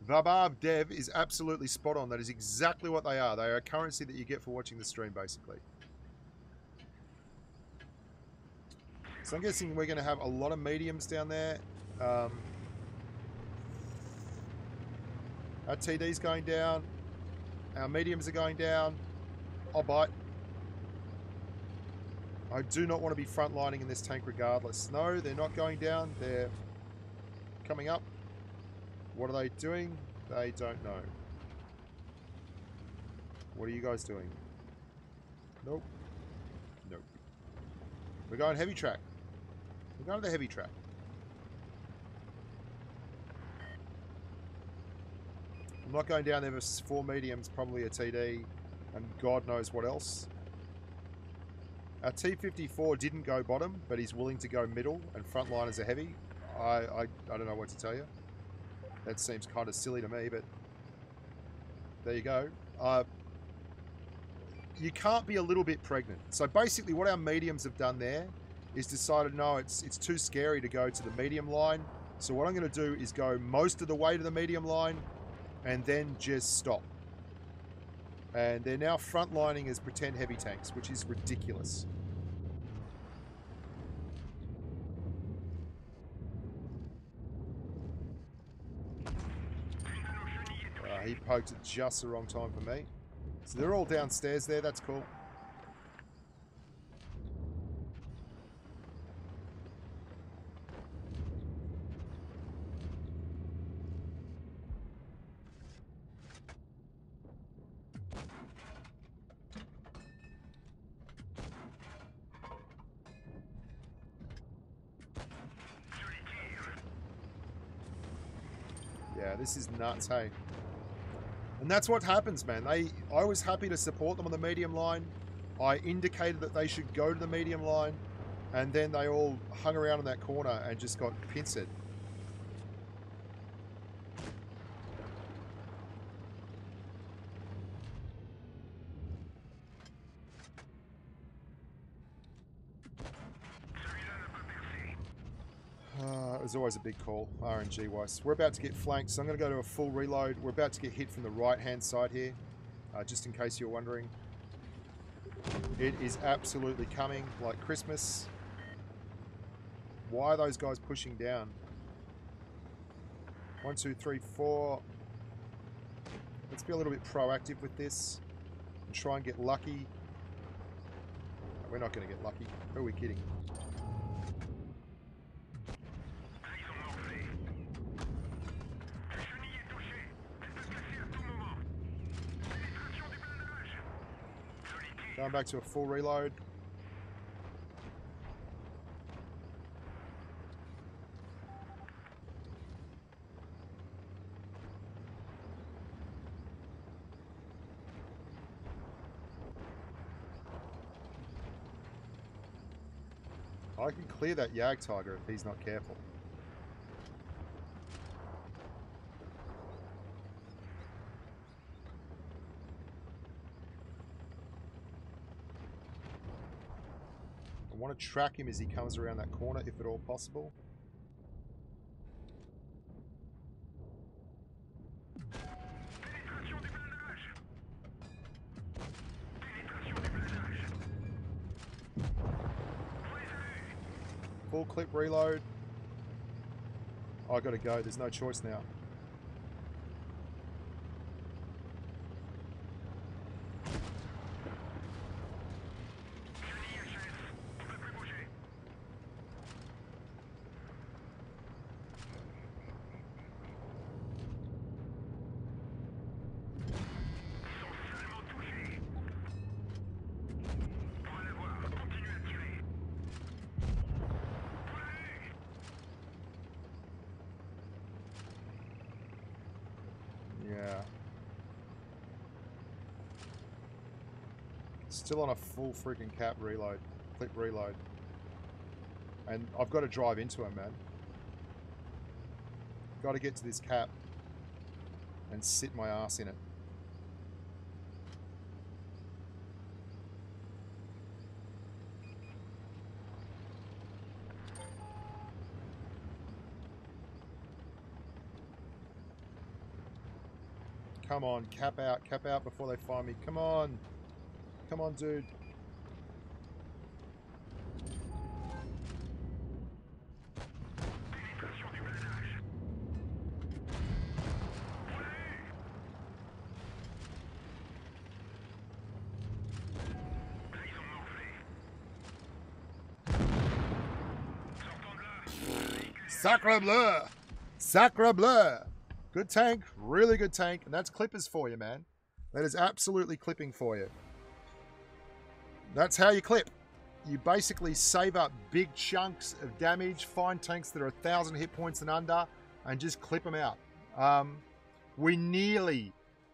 Vabab Dev is absolutely spot on. That is exactly what they are. They are a currency that you get for watching the stream, basically. So I'm guessing we're going to have a lot of mediums down there. Our TD's going down. Our mediums are going down. I'll bite. I do not want to be frontlining in this tank regardless. No, they're not going down. They're coming up. What are they doing? They don't know. What are you guys doing? Nope. Nope. We're going heavy track. We're going to the heavy track. I'm not going down there with 4 mediums, probably a TD, and God knows what else. Our T-54 didn't go bottom, but he's willing to go middle, and frontliners are heavy. I don't know what to tell you. That seems kind of silly to me, but there you go. You can't be a little bit pregnant. So basically what our mediums have done there is decided, no, it's too scary to go to the medium line. So what I'm going to do is go most of the way to the medium line and then just stop. And they're now frontlining as pretend heavy tanks, which is ridiculous. He poked at just the wrong time for me. So they're all downstairs there. That's cool. Yeah, this is nuts, hey. And that's what happens, man. I was happy to support them on the medium line. I indicated that they should go to the medium line, and then they all hung around in that corner and just got pincered. It was always a big call, RNG-wise. We're about to get flanked, so I'm going to go to a full reload. We're about to get hit from the right-hand side here, just in case you're wondering. It is absolutely coming like Christmas. Why are those guys pushing down? 1, 2, 3, 4. Let's be a little bit proactive with this and try and get lucky. We're not going to get lucky. Who are we kidding? Going back to a full reload. I can clear that Yag Tiger if he's not careful. I want to track him as he comes around that corner, if at all possible. Full clip reload. Oh, I gotta go. There's no choice now. Yeah. Still on a full freaking cap reload. Clip reload. And I've got to drive into him, man. Got to get to this cap and sit my ass in it. Come on, cap out before they find me. Come on. Come on, dude. Sacre bleu! Sacre bleu! Good tank, really good tank, and that's clippers for you, man. That is absolutely clipping for you. That's how you clip. You basically save up big chunks of damage, find tanks that are 1,000 hit points and under, and just clip them out.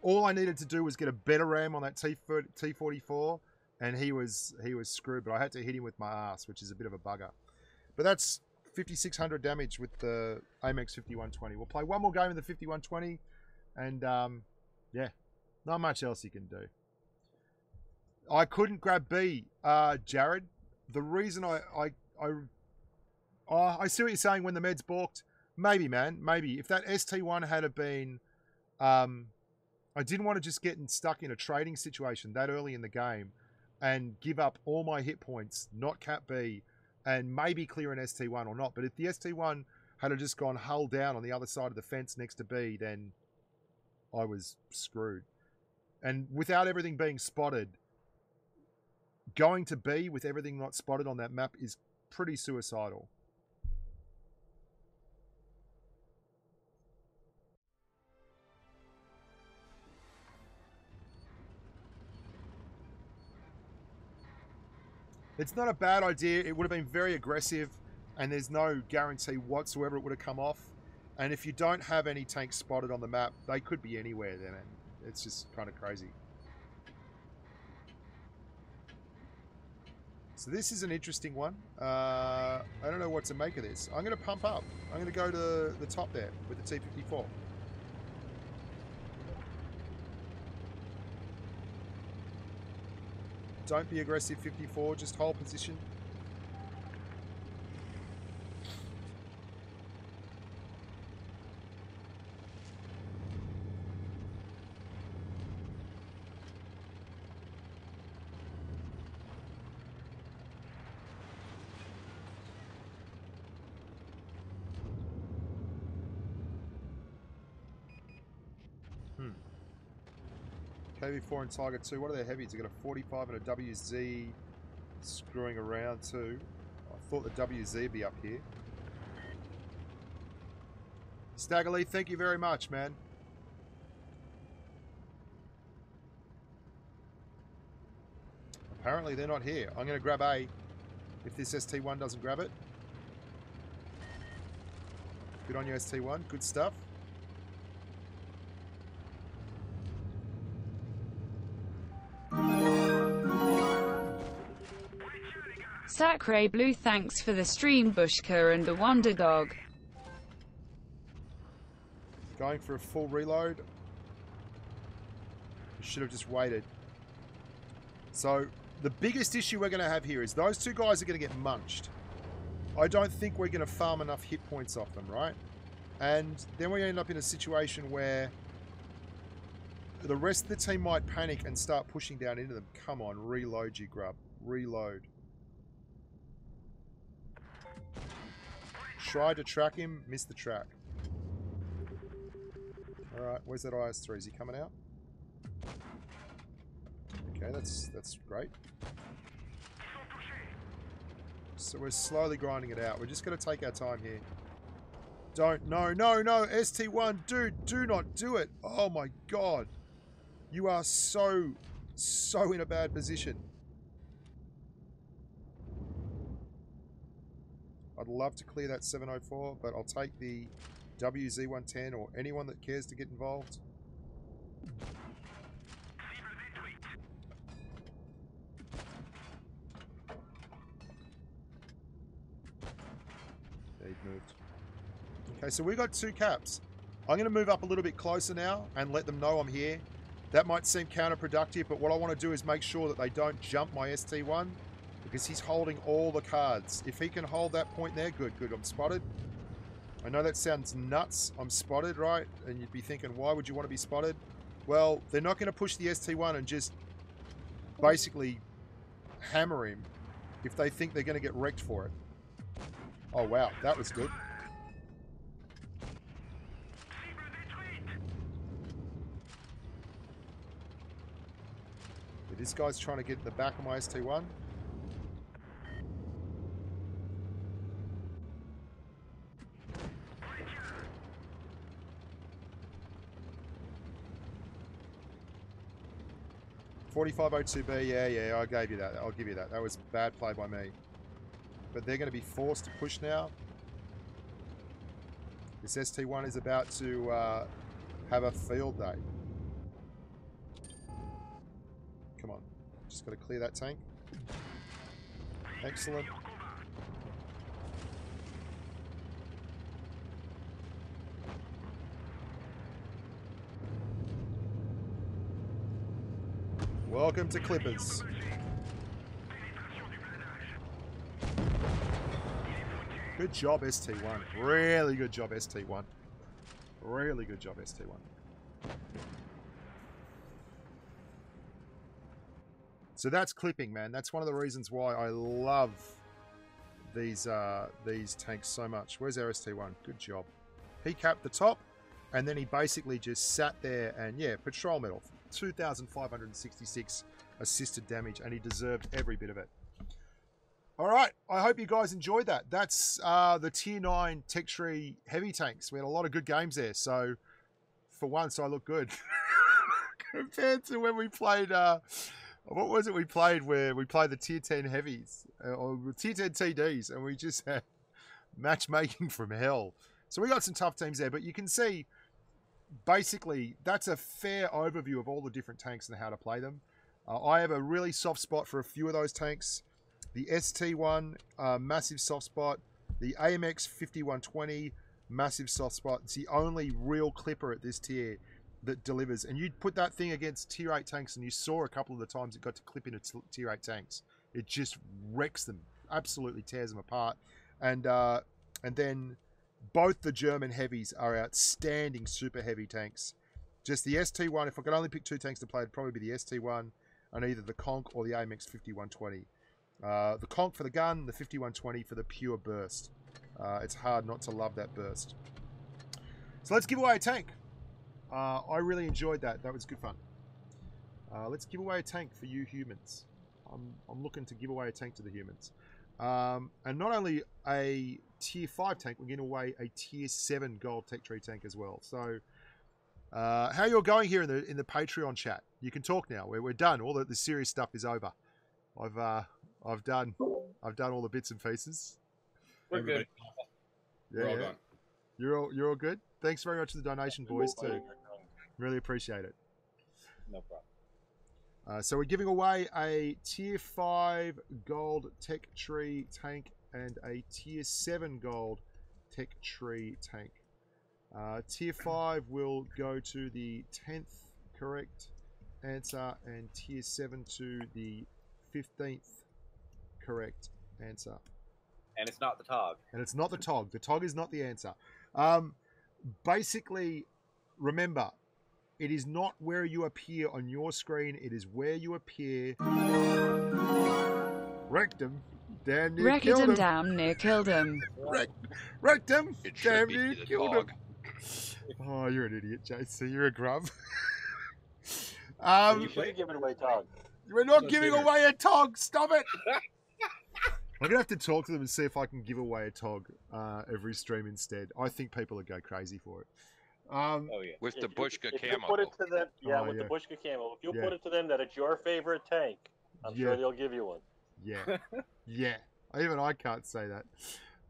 All I needed to do was get a better ram on that T44, and he was screwed, but I had to hit him with my ass, which is a bit of a bugger. But that's 5,600 damage with the Amex 5120. We'll play one more game in the 5120, and yeah, not much else you can do. I couldn't grab B, Jared. The reason I see what you're saying when the med's balked. Maybe, man, maybe. If that ST1 had been, I didn't want to just get stuck in a trading situation that early in the game and give up all my hit points, not cap B, and maybe clear an ST1 or not. But if the ST1 had just gone hull down on the other side of the fence next to B, then I was screwed. And without everything being spotted, going to B with everything not spotted on that map is pretty suicidal. It's not a bad idea. It would have been very aggressive, and there's no guarantee whatsoever it would have come off. And if you don't have any tanks spotted on the map, they could be anywhere then. It's just kind of crazy. So this is an interesting one. I don't know what to make of this. I'm going to pump up. I'm going to go to the top there with the T54. Don't be aggressive, 54. Just hold position. KV4 and Tiger 2, what are their heavies? They got a 45 and a WZ screwing around too. I thought the WZ would be up here. Staggerly, thank you very much, man. Apparently they're not here. I'm going to grab A if this ST1 doesn't grab it. Good on you, ST1. Good stuff. Sacre Blue, thanks for the stream, Bushka and the Wonder Dog. Going for a full reload. Should have just waited. So the biggest issue we're going to have here is those two guys are going to get munched. I don't think we're going to farm enough hit points off them, right? And then we end up in a situation where the rest of the team might panic and start pushing down into them. Come on, reload, you grub. Reload. Tried to track him, missed the track. Alright, where's that IS-3? Is he coming out? Okay, that's great. So we're slowly grinding it out. We're just going to take our time here. No, ST1, dude, do not do it. Oh my god. You are so in a bad position. I'd love to clear that 704, but I'll take the WZ110 or anyone that cares to get involved. Okay, so we got 2 caps. I'm going to move up a little bit closer now and let them know I'm here. That might seem counterproductive, but what I want to do is make sure that they don't jump my ST1 because he's holding all the cards. If he can hold that point there, good, I'm spotted. I know that sounds nuts. I'm spotted, right? And you'd be thinking, why would you want to be spotted? Well, they're not going to push the ST1 and just basically hammer him if they think they're going to get wrecked for it. Oh, wow. That was good. This guy's trying to get in the back of my ST1. $45.02B, yeah, I gave you that. I'll give you that. That was bad play by me. But they're going to be forced to push now. This ST1 is about to have a field day. Come on. Just got to clear that tank. Excellent. Welcome to Clippers. Good job, ST1. Really good job, ST1. Really good job, ST1. So that's clipping, man. That's one of the reasons why I love these tanks so much. Where's our ST1? Good job. He capped the top, and then he basically just sat there and, yeah, patrol medal. 2,566 assisted damage, and he deserved every bit of it. All right, I hope you guys enjoyed that. That's the Tier 9 Tech Tree heavy tanks. We had a lot of good games there, so for once I look good. Compared to when we played... what was it we played where we played the Tier 10 Heavies or Tier 10 TDs and we just had matchmaking from hell. So we got some tough teams there, but you can see basically that's a fair overview of all the different tanks and how to play them. I have a really soft spot for a few of those tanks. The ST1, massive soft spot. The AMX 5120, massive soft spot. It's the only real clipper at this tier that delivers. And you'd put that thing against tier 8 tanks and you saw a couple of the times it got to clip into tier 8 tanks. It just wrecks them, absolutely tears them apart. And then both the German heavies are outstanding super heavy tanks. Just the ST1, if I could only pick 2 tanks to play, it'd probably be the ST1 and either the Conch or the AMX 5120. The Conch for the gun, the 5120 for the pure burst. It's hard not to love that burst. So let's give away a tank. I really enjoyed that. That was good fun. Let's give away a tank for you humans. I'm looking to give away a tank to the humans. And not only a tier 5 tank, we're giving away a tier 7 gold tech tree tank as well. So how you're going here in the Patreon chat? You can talk now. We're done. All the serious stuff is over. I've done all the bits and pieces. We're good. Yeah, We're all done. You're all good. Thanks very much for the donation, boys, too. Really appreciate it. No problem. So we're giving away a tier 5 gold tech tree tank and a tier 7 gold tech tree tank. Tier 5 will go to the 10th correct answer and tier 7 to the 15th correct answer. And it's not the TOG. And it's not the TOG. The TOG is not the answer. Basically, remember, it is not where you appear on your screen. It is where you appear. Wrecked him. Damn near Wrecked killed him, him. damn near killed him. Wrecked him. It should Damn be near the killed dog. him. Oh, you're an idiot, JC. You're a grub. You should have given away TOG. We're not giving away a TOG. Stop it. I'm going to have to talk to them and see if I can give away a TOG every stream instead. I think people would go crazy for it. Oh, yeah. With the Bushka If you camo. put it to them, yeah, Oh, with yeah. the Bushka camo. If you Yeah. put it to them that it's your favorite tank, I'm Yeah. sure they'll give you one. Yeah. Yeah. Even I can't say that.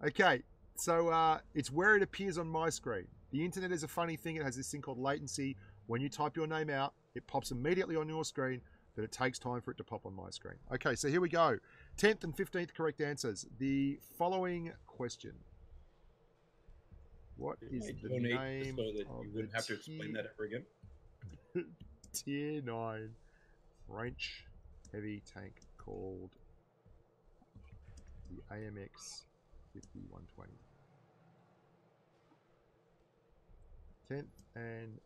Okay. So it's where it appears on my screen. The internet is a funny thing. It has this thing called latency. When you type your name out, it pops immediately on your screen, but it takes time for it to pop on my screen. Okay, so here we go. 10th and 15th correct answers. The following question. What is I the donate name so that of you wouldn't have to explain that ever again. Tier 9 French heavy tank called the AMX 5120? 10th and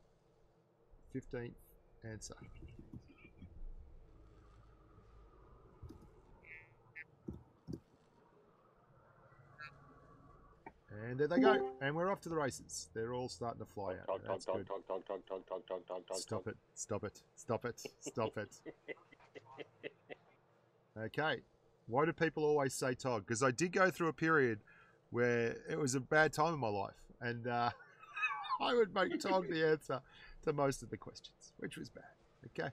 15th answer. And there they go. And we're off to the races. They're all starting to fly out. That's good. Stop it. Stop it. Stop it. Stop it. Okay. Why do people always say Tog? Because I did go through a period where it was a bad time in my life. And I would make Tog the answer to most of the questions, which was bad. Okay.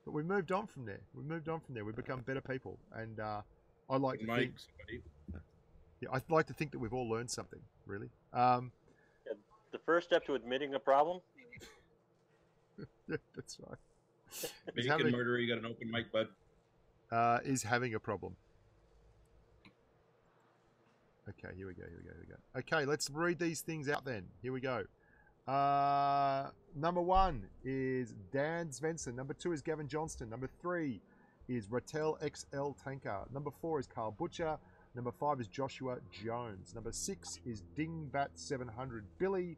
But we moved on from there. We moved on from there. We've become better people. And I like to think... Yeah, I'd like to think that we've all learned something, really. Yeah, the first step to admitting a problem? Yeah, that's right. Bacon murderer, you got an open mic, bud. Is having a problem. Okay, here we go. Okay, let's read these things out then. Here we go. Number 1 is Dan Svensson. Number 2 is Gavin Johnston. Number 3 is Rattel XL Tanker. Number 4 is Carl Butcher. Number 5 is Joshua Jones. Number 6 is Dingbat 700 Billy.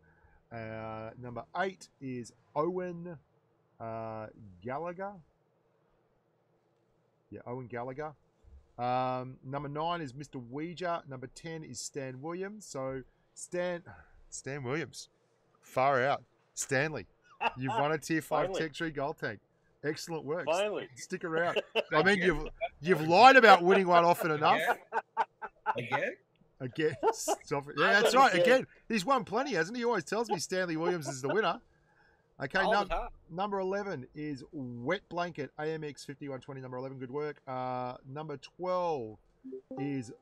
Number 8 is Owen Gallagher. Yeah, Owen Gallagher. Number 9 is Mr. Ouija. Number 10 is Stan Williams. So Stan Williams, far out. Stanley, you've won a Tier 5 Tech Tree Gold Tank. Excellent work. Finally. Stick around. I mean, you've lied about winning one often enough. Again? Stop it. Yeah, that's right. Again. He's won plenty, hasn't he? He always tells me Stanley Williams is the winner. Okay, number 11 is Wet Blanket, AMX 5120, number 11. Good work. Number 12 is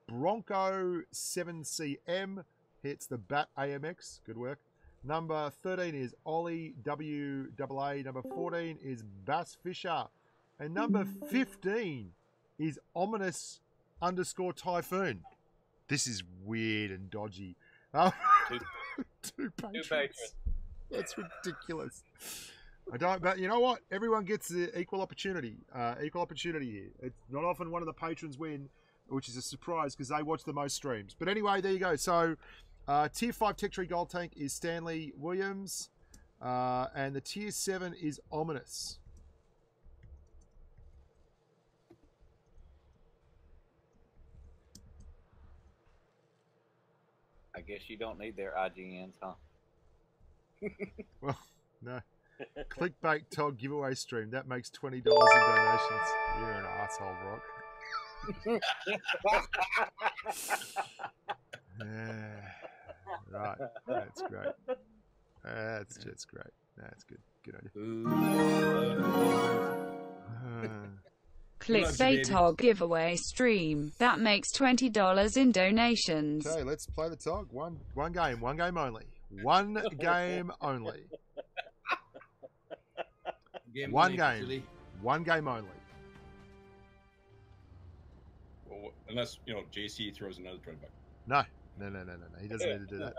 Bronco 7CM. Hits the Bat AMX. Good work. Number 13 is Ollie WAA. Number 14 is Bass Fisher. And number 15 is Ominous _Typhoon. This is weird and dodgy. Two patrons. That's ridiculous. I don't, but you know what? Everyone gets the equal opportunity. Equal opportunity here. It's not often one of the patrons win, which is a surprise because they watch the most streams. But anyway, there you go. So, Tier 5 Tech Tree Gold Tank is Stanley Williams. And the Tier 7 is Ominous. I guess you don't need their IGNs, huh? Well, no. Clickbait Tog giveaway stream. That makes $20 in donations. You're an asshole, Rock. Right. That's great. That's just great. That's good. Good idea. Clickbait Tog giveaway stream. That makes $20 in donations. Okay, let's play the Tog. One game only. One game only. One game only. Well, unless, JC throws another $20. No. He doesn't need to do that.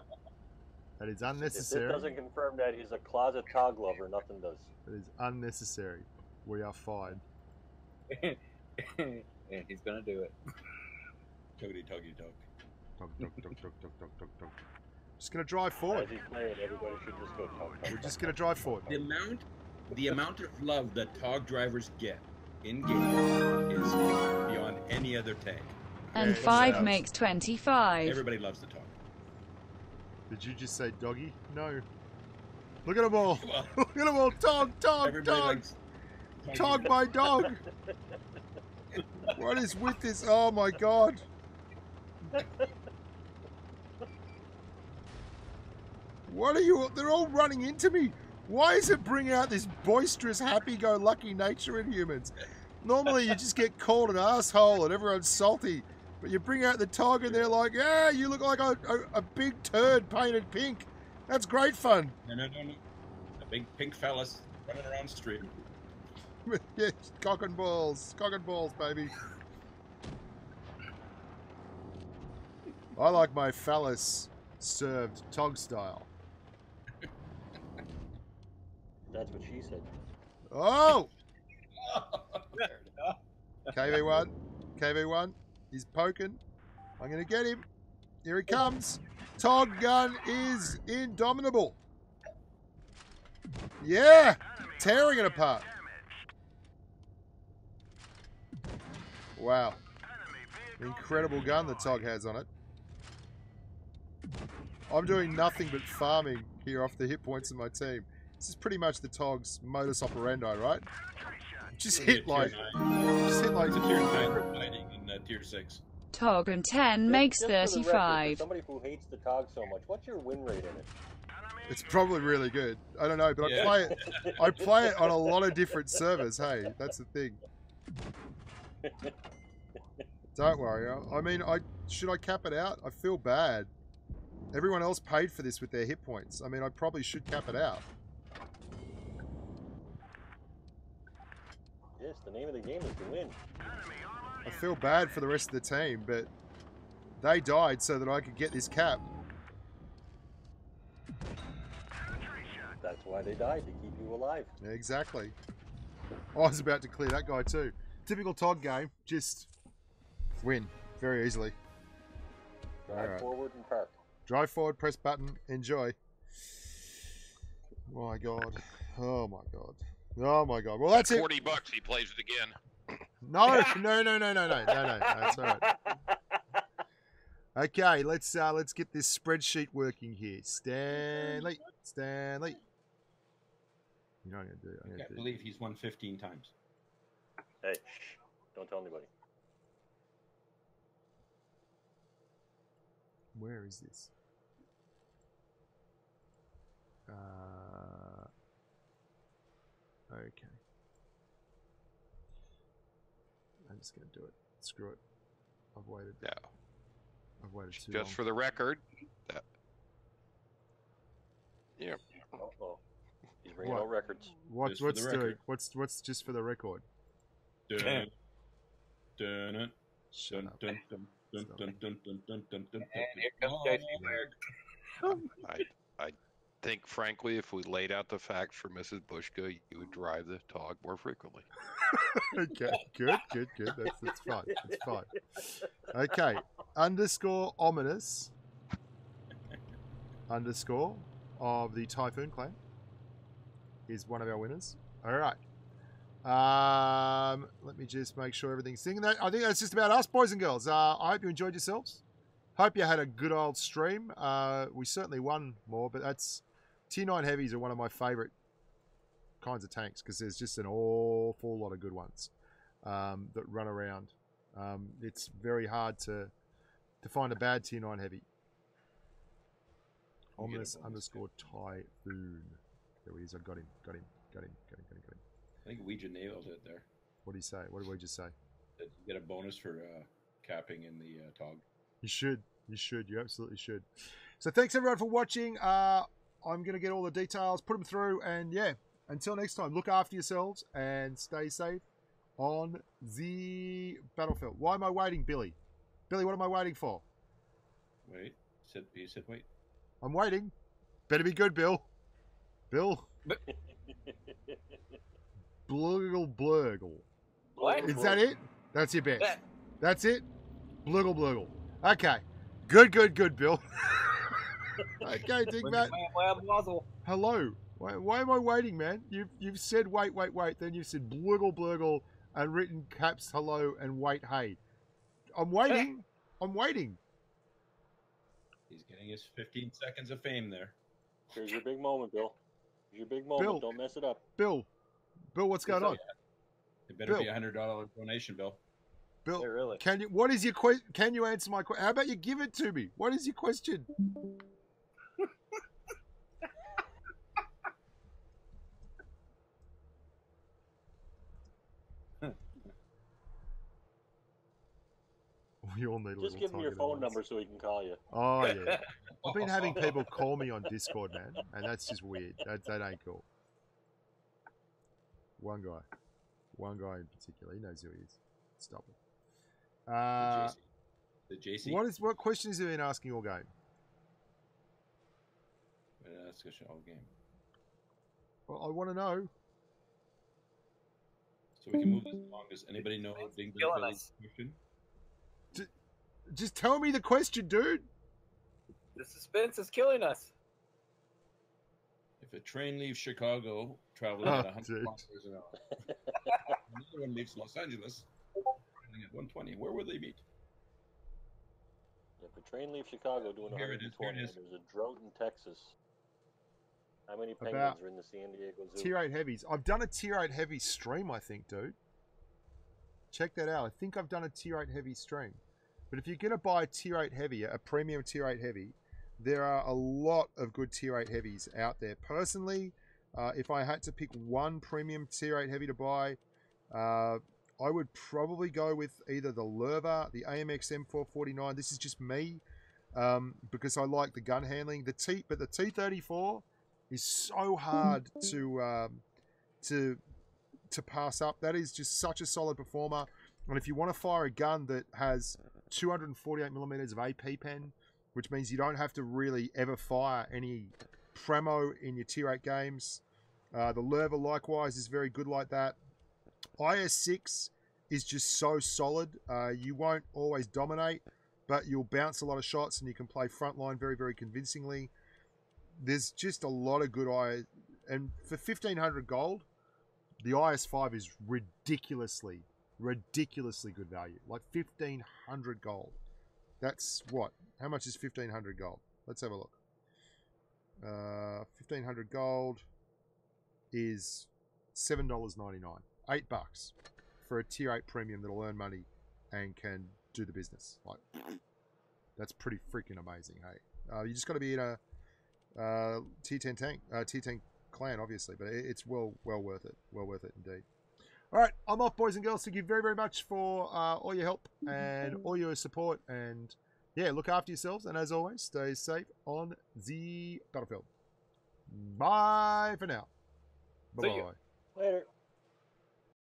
That is unnecessary. If it doesn't confirm that he's a closet Tog lover, nothing does. That is unnecessary. We are fine. Yeah, he's gonna do it. Toggy tog. Tog. Just gonna drive forward. As he's playing, everybody should just go Tog. We're just gonna drive forward. The amount of love that Tog drivers get in game is beyond any other tank. And 5 makes 25. Everybody loves the Tog. Did you just say doggy? No. Look at them all. Look at them all. Tog. Tog my dog. What is with this? Oh my god. What are you? They're all running into me. Why does it bring out this boisterous, happy-go-lucky nature in humans? Normally you just get called an asshole and everyone's salty. But you bring out the Tog and they're like, yeah, you look like a big turd painted pink. That's great fun. No. A big pink fellas running around the street. Yes, cock and balls, baby. I like my phallus served Tog style. That's what she said. Oh! KV1. KV1. He's poking. I'm going to get him. Here he comes. Tog gun is indomitable. Yeah! Tearing it apart. Wow. Incredible gun the Tog has on it. I'm doing nothing but farming here off the hit points of my team. This is pretty much the Tog's modus operandi, right? Just hit like... Just hit like... It's a tier 9 fighting in tier 6. Tog and 10 makes Just for the record, 35. for somebody who hates the TOG so much, what's your win rate in it? It's probably really good. I don't know, but Yeah. I play it on a lot of different servers. Hey, that's the thing. Don't worry. I mean, should I cap it out? I feel bad. Everyone else paid for this with their hit points. I mean, I probably should cap it out. Yes, the name of the game is to win. I feel bad for the rest of the team, but they died so that I could get this cap. That's why they died, to keep you alive. Yeah, exactly. I was about to clear that guy too. Typical Tog game, just win very easily. Drive Alright. forward and park. Drive forward, press button, enjoy. My God. Oh my God. Oh my God. Well, that's it. $40, he plays it again. No. That's all right. Okay, let's get this spreadsheet working here. Stanley. You know what I'm gonna do? I can't believe he's won 15 times. Hey, shh. Don't tell anybody. Where is this? Okay. I'm just gonna do it. Screw it. I've waited. No. I've waited too long. Just for the record, that. Yeah. Uh-oh. He's bringing What? out records. What's Just for the doing? record. What's just for the record? Dun, dun, dun, Shut dun, up. dun, dun, dun, dun, dun, dun, dun, dun, dun, And here dun. comes Oh, Jason. I think, frankly, if we laid out the facts for Mrs. Bushka, you would drive the Tog more frequently. Okay, good. That's fine. That's fine. Okay, underscore ominous underscore of the Typhoon clan is one of our winners. All right. Let me just make sure everything's singing. That I think that's just about us, boys and girls. I hope you enjoyed yourselves. Hope you had a good old stream. We certainly won more, but that's Tier 9 Heavies are one of my favourite kinds of tanks because there's just an awful lot of good ones that run around. It's very hard to find a bad Tier 9 Heavy. Ominous underscore Typhoon. There he is. I got him. I think Ouija nailed it there. What did he say? What did we just say? That you get a bonus for capping in the TOG. You should. You absolutely should. So thanks everyone for watching. I'm going to get all the details, put them through, and yeah, until next time, look after yourselves and stay safe on the battlefield. Why am I waiting, Billy? Billy, what am I waiting for? Wait. You said wait. I'm waiting. Better be good, Bill. Bill. Blurgle. What? Is that it? That's your bet. That's it? Blurgle. Okay. Good, Bill. Okay, Digmat. Hello. Why am I waiting, man? You've said wait. Then you've said blurgle and written caps hello and wait hey. I'm waiting. He's getting his 15 seconds of fame there. Here's your big moment, Bill. Here's your big moment. Bill. Don't mess it up. Bill, what's going on? It better Bill. be a $100 donation, Bill. Bill, Yeah, really. what is your question? Can you answer my question? How about you give it to me? What is your question? We all need a Just little give him your target phone on number us. so he can call you. Oh yeah, I've been having people call me on Discord, man, and that's just weird. That ain't cool. One guy in particular, he knows who he is. Stop it. The JC. What question has he been asking all game? discussion all game. Well, I want to know. So we can move this along. Does anybody know Big killing Billy's us. question? Just tell me the question, dude. The suspense is killing us. If a train leaves Chicago traveling Oh, at 100 dude. kilometers an hour, another one leaves Los Angeles traveling at 120, where will they meet? If a train leaves Chicago doing Here it is, 120, here it is. and there's a drought in Texas, how many About penguins are in the San Diego Zoo? Tier 8 heavies. I've done a Tier 8 heavy stream, I think, dude. Check that out. I think I've done a Tier 8 heavy stream. But if you're going to buy a Tier 8 heavy, a premium Tier 8 heavy, there are a lot of good Tier 8 heavies out there. Personally, if I had to pick one premium Tier 8 heavy to buy, I would probably go with either the Lerva, the AMX M449. This is just me, because I like the gun handling. But the T34 is so hard to pass up. That is just such a solid performer. And if you want to fire a gun that has 248 millimeters of AP pen, which means you don't have to really ever fire any Premo in your Tier 8 games, the Lerva likewise is very good like that. IS6 is just so solid. You won't always dominate, but you'll bounce a lot of shots and you can play frontline very, very convincingly. There's just a lot of good and for 1,500 gold, the IS5 is ridiculously good value. Like 1,500 gold. That's what? How much is 1,500 gold? Let's have a look. 1,500 gold is $7.99. $8 for a Tier 8 premium that'll earn money and can do the business. Like, that's pretty freaking amazing, hey? You just got to be in a Tier 10 tank, Tier 10 clan, obviously, but it's well worth it. Well worth it indeed. All right, I'm off, boys and girls. Thank you very, very much for all your help and all your support. And yeah, look after yourselves. And as always, stay safe on the battlefield. Bye for now. See ya. Bye-bye. Later.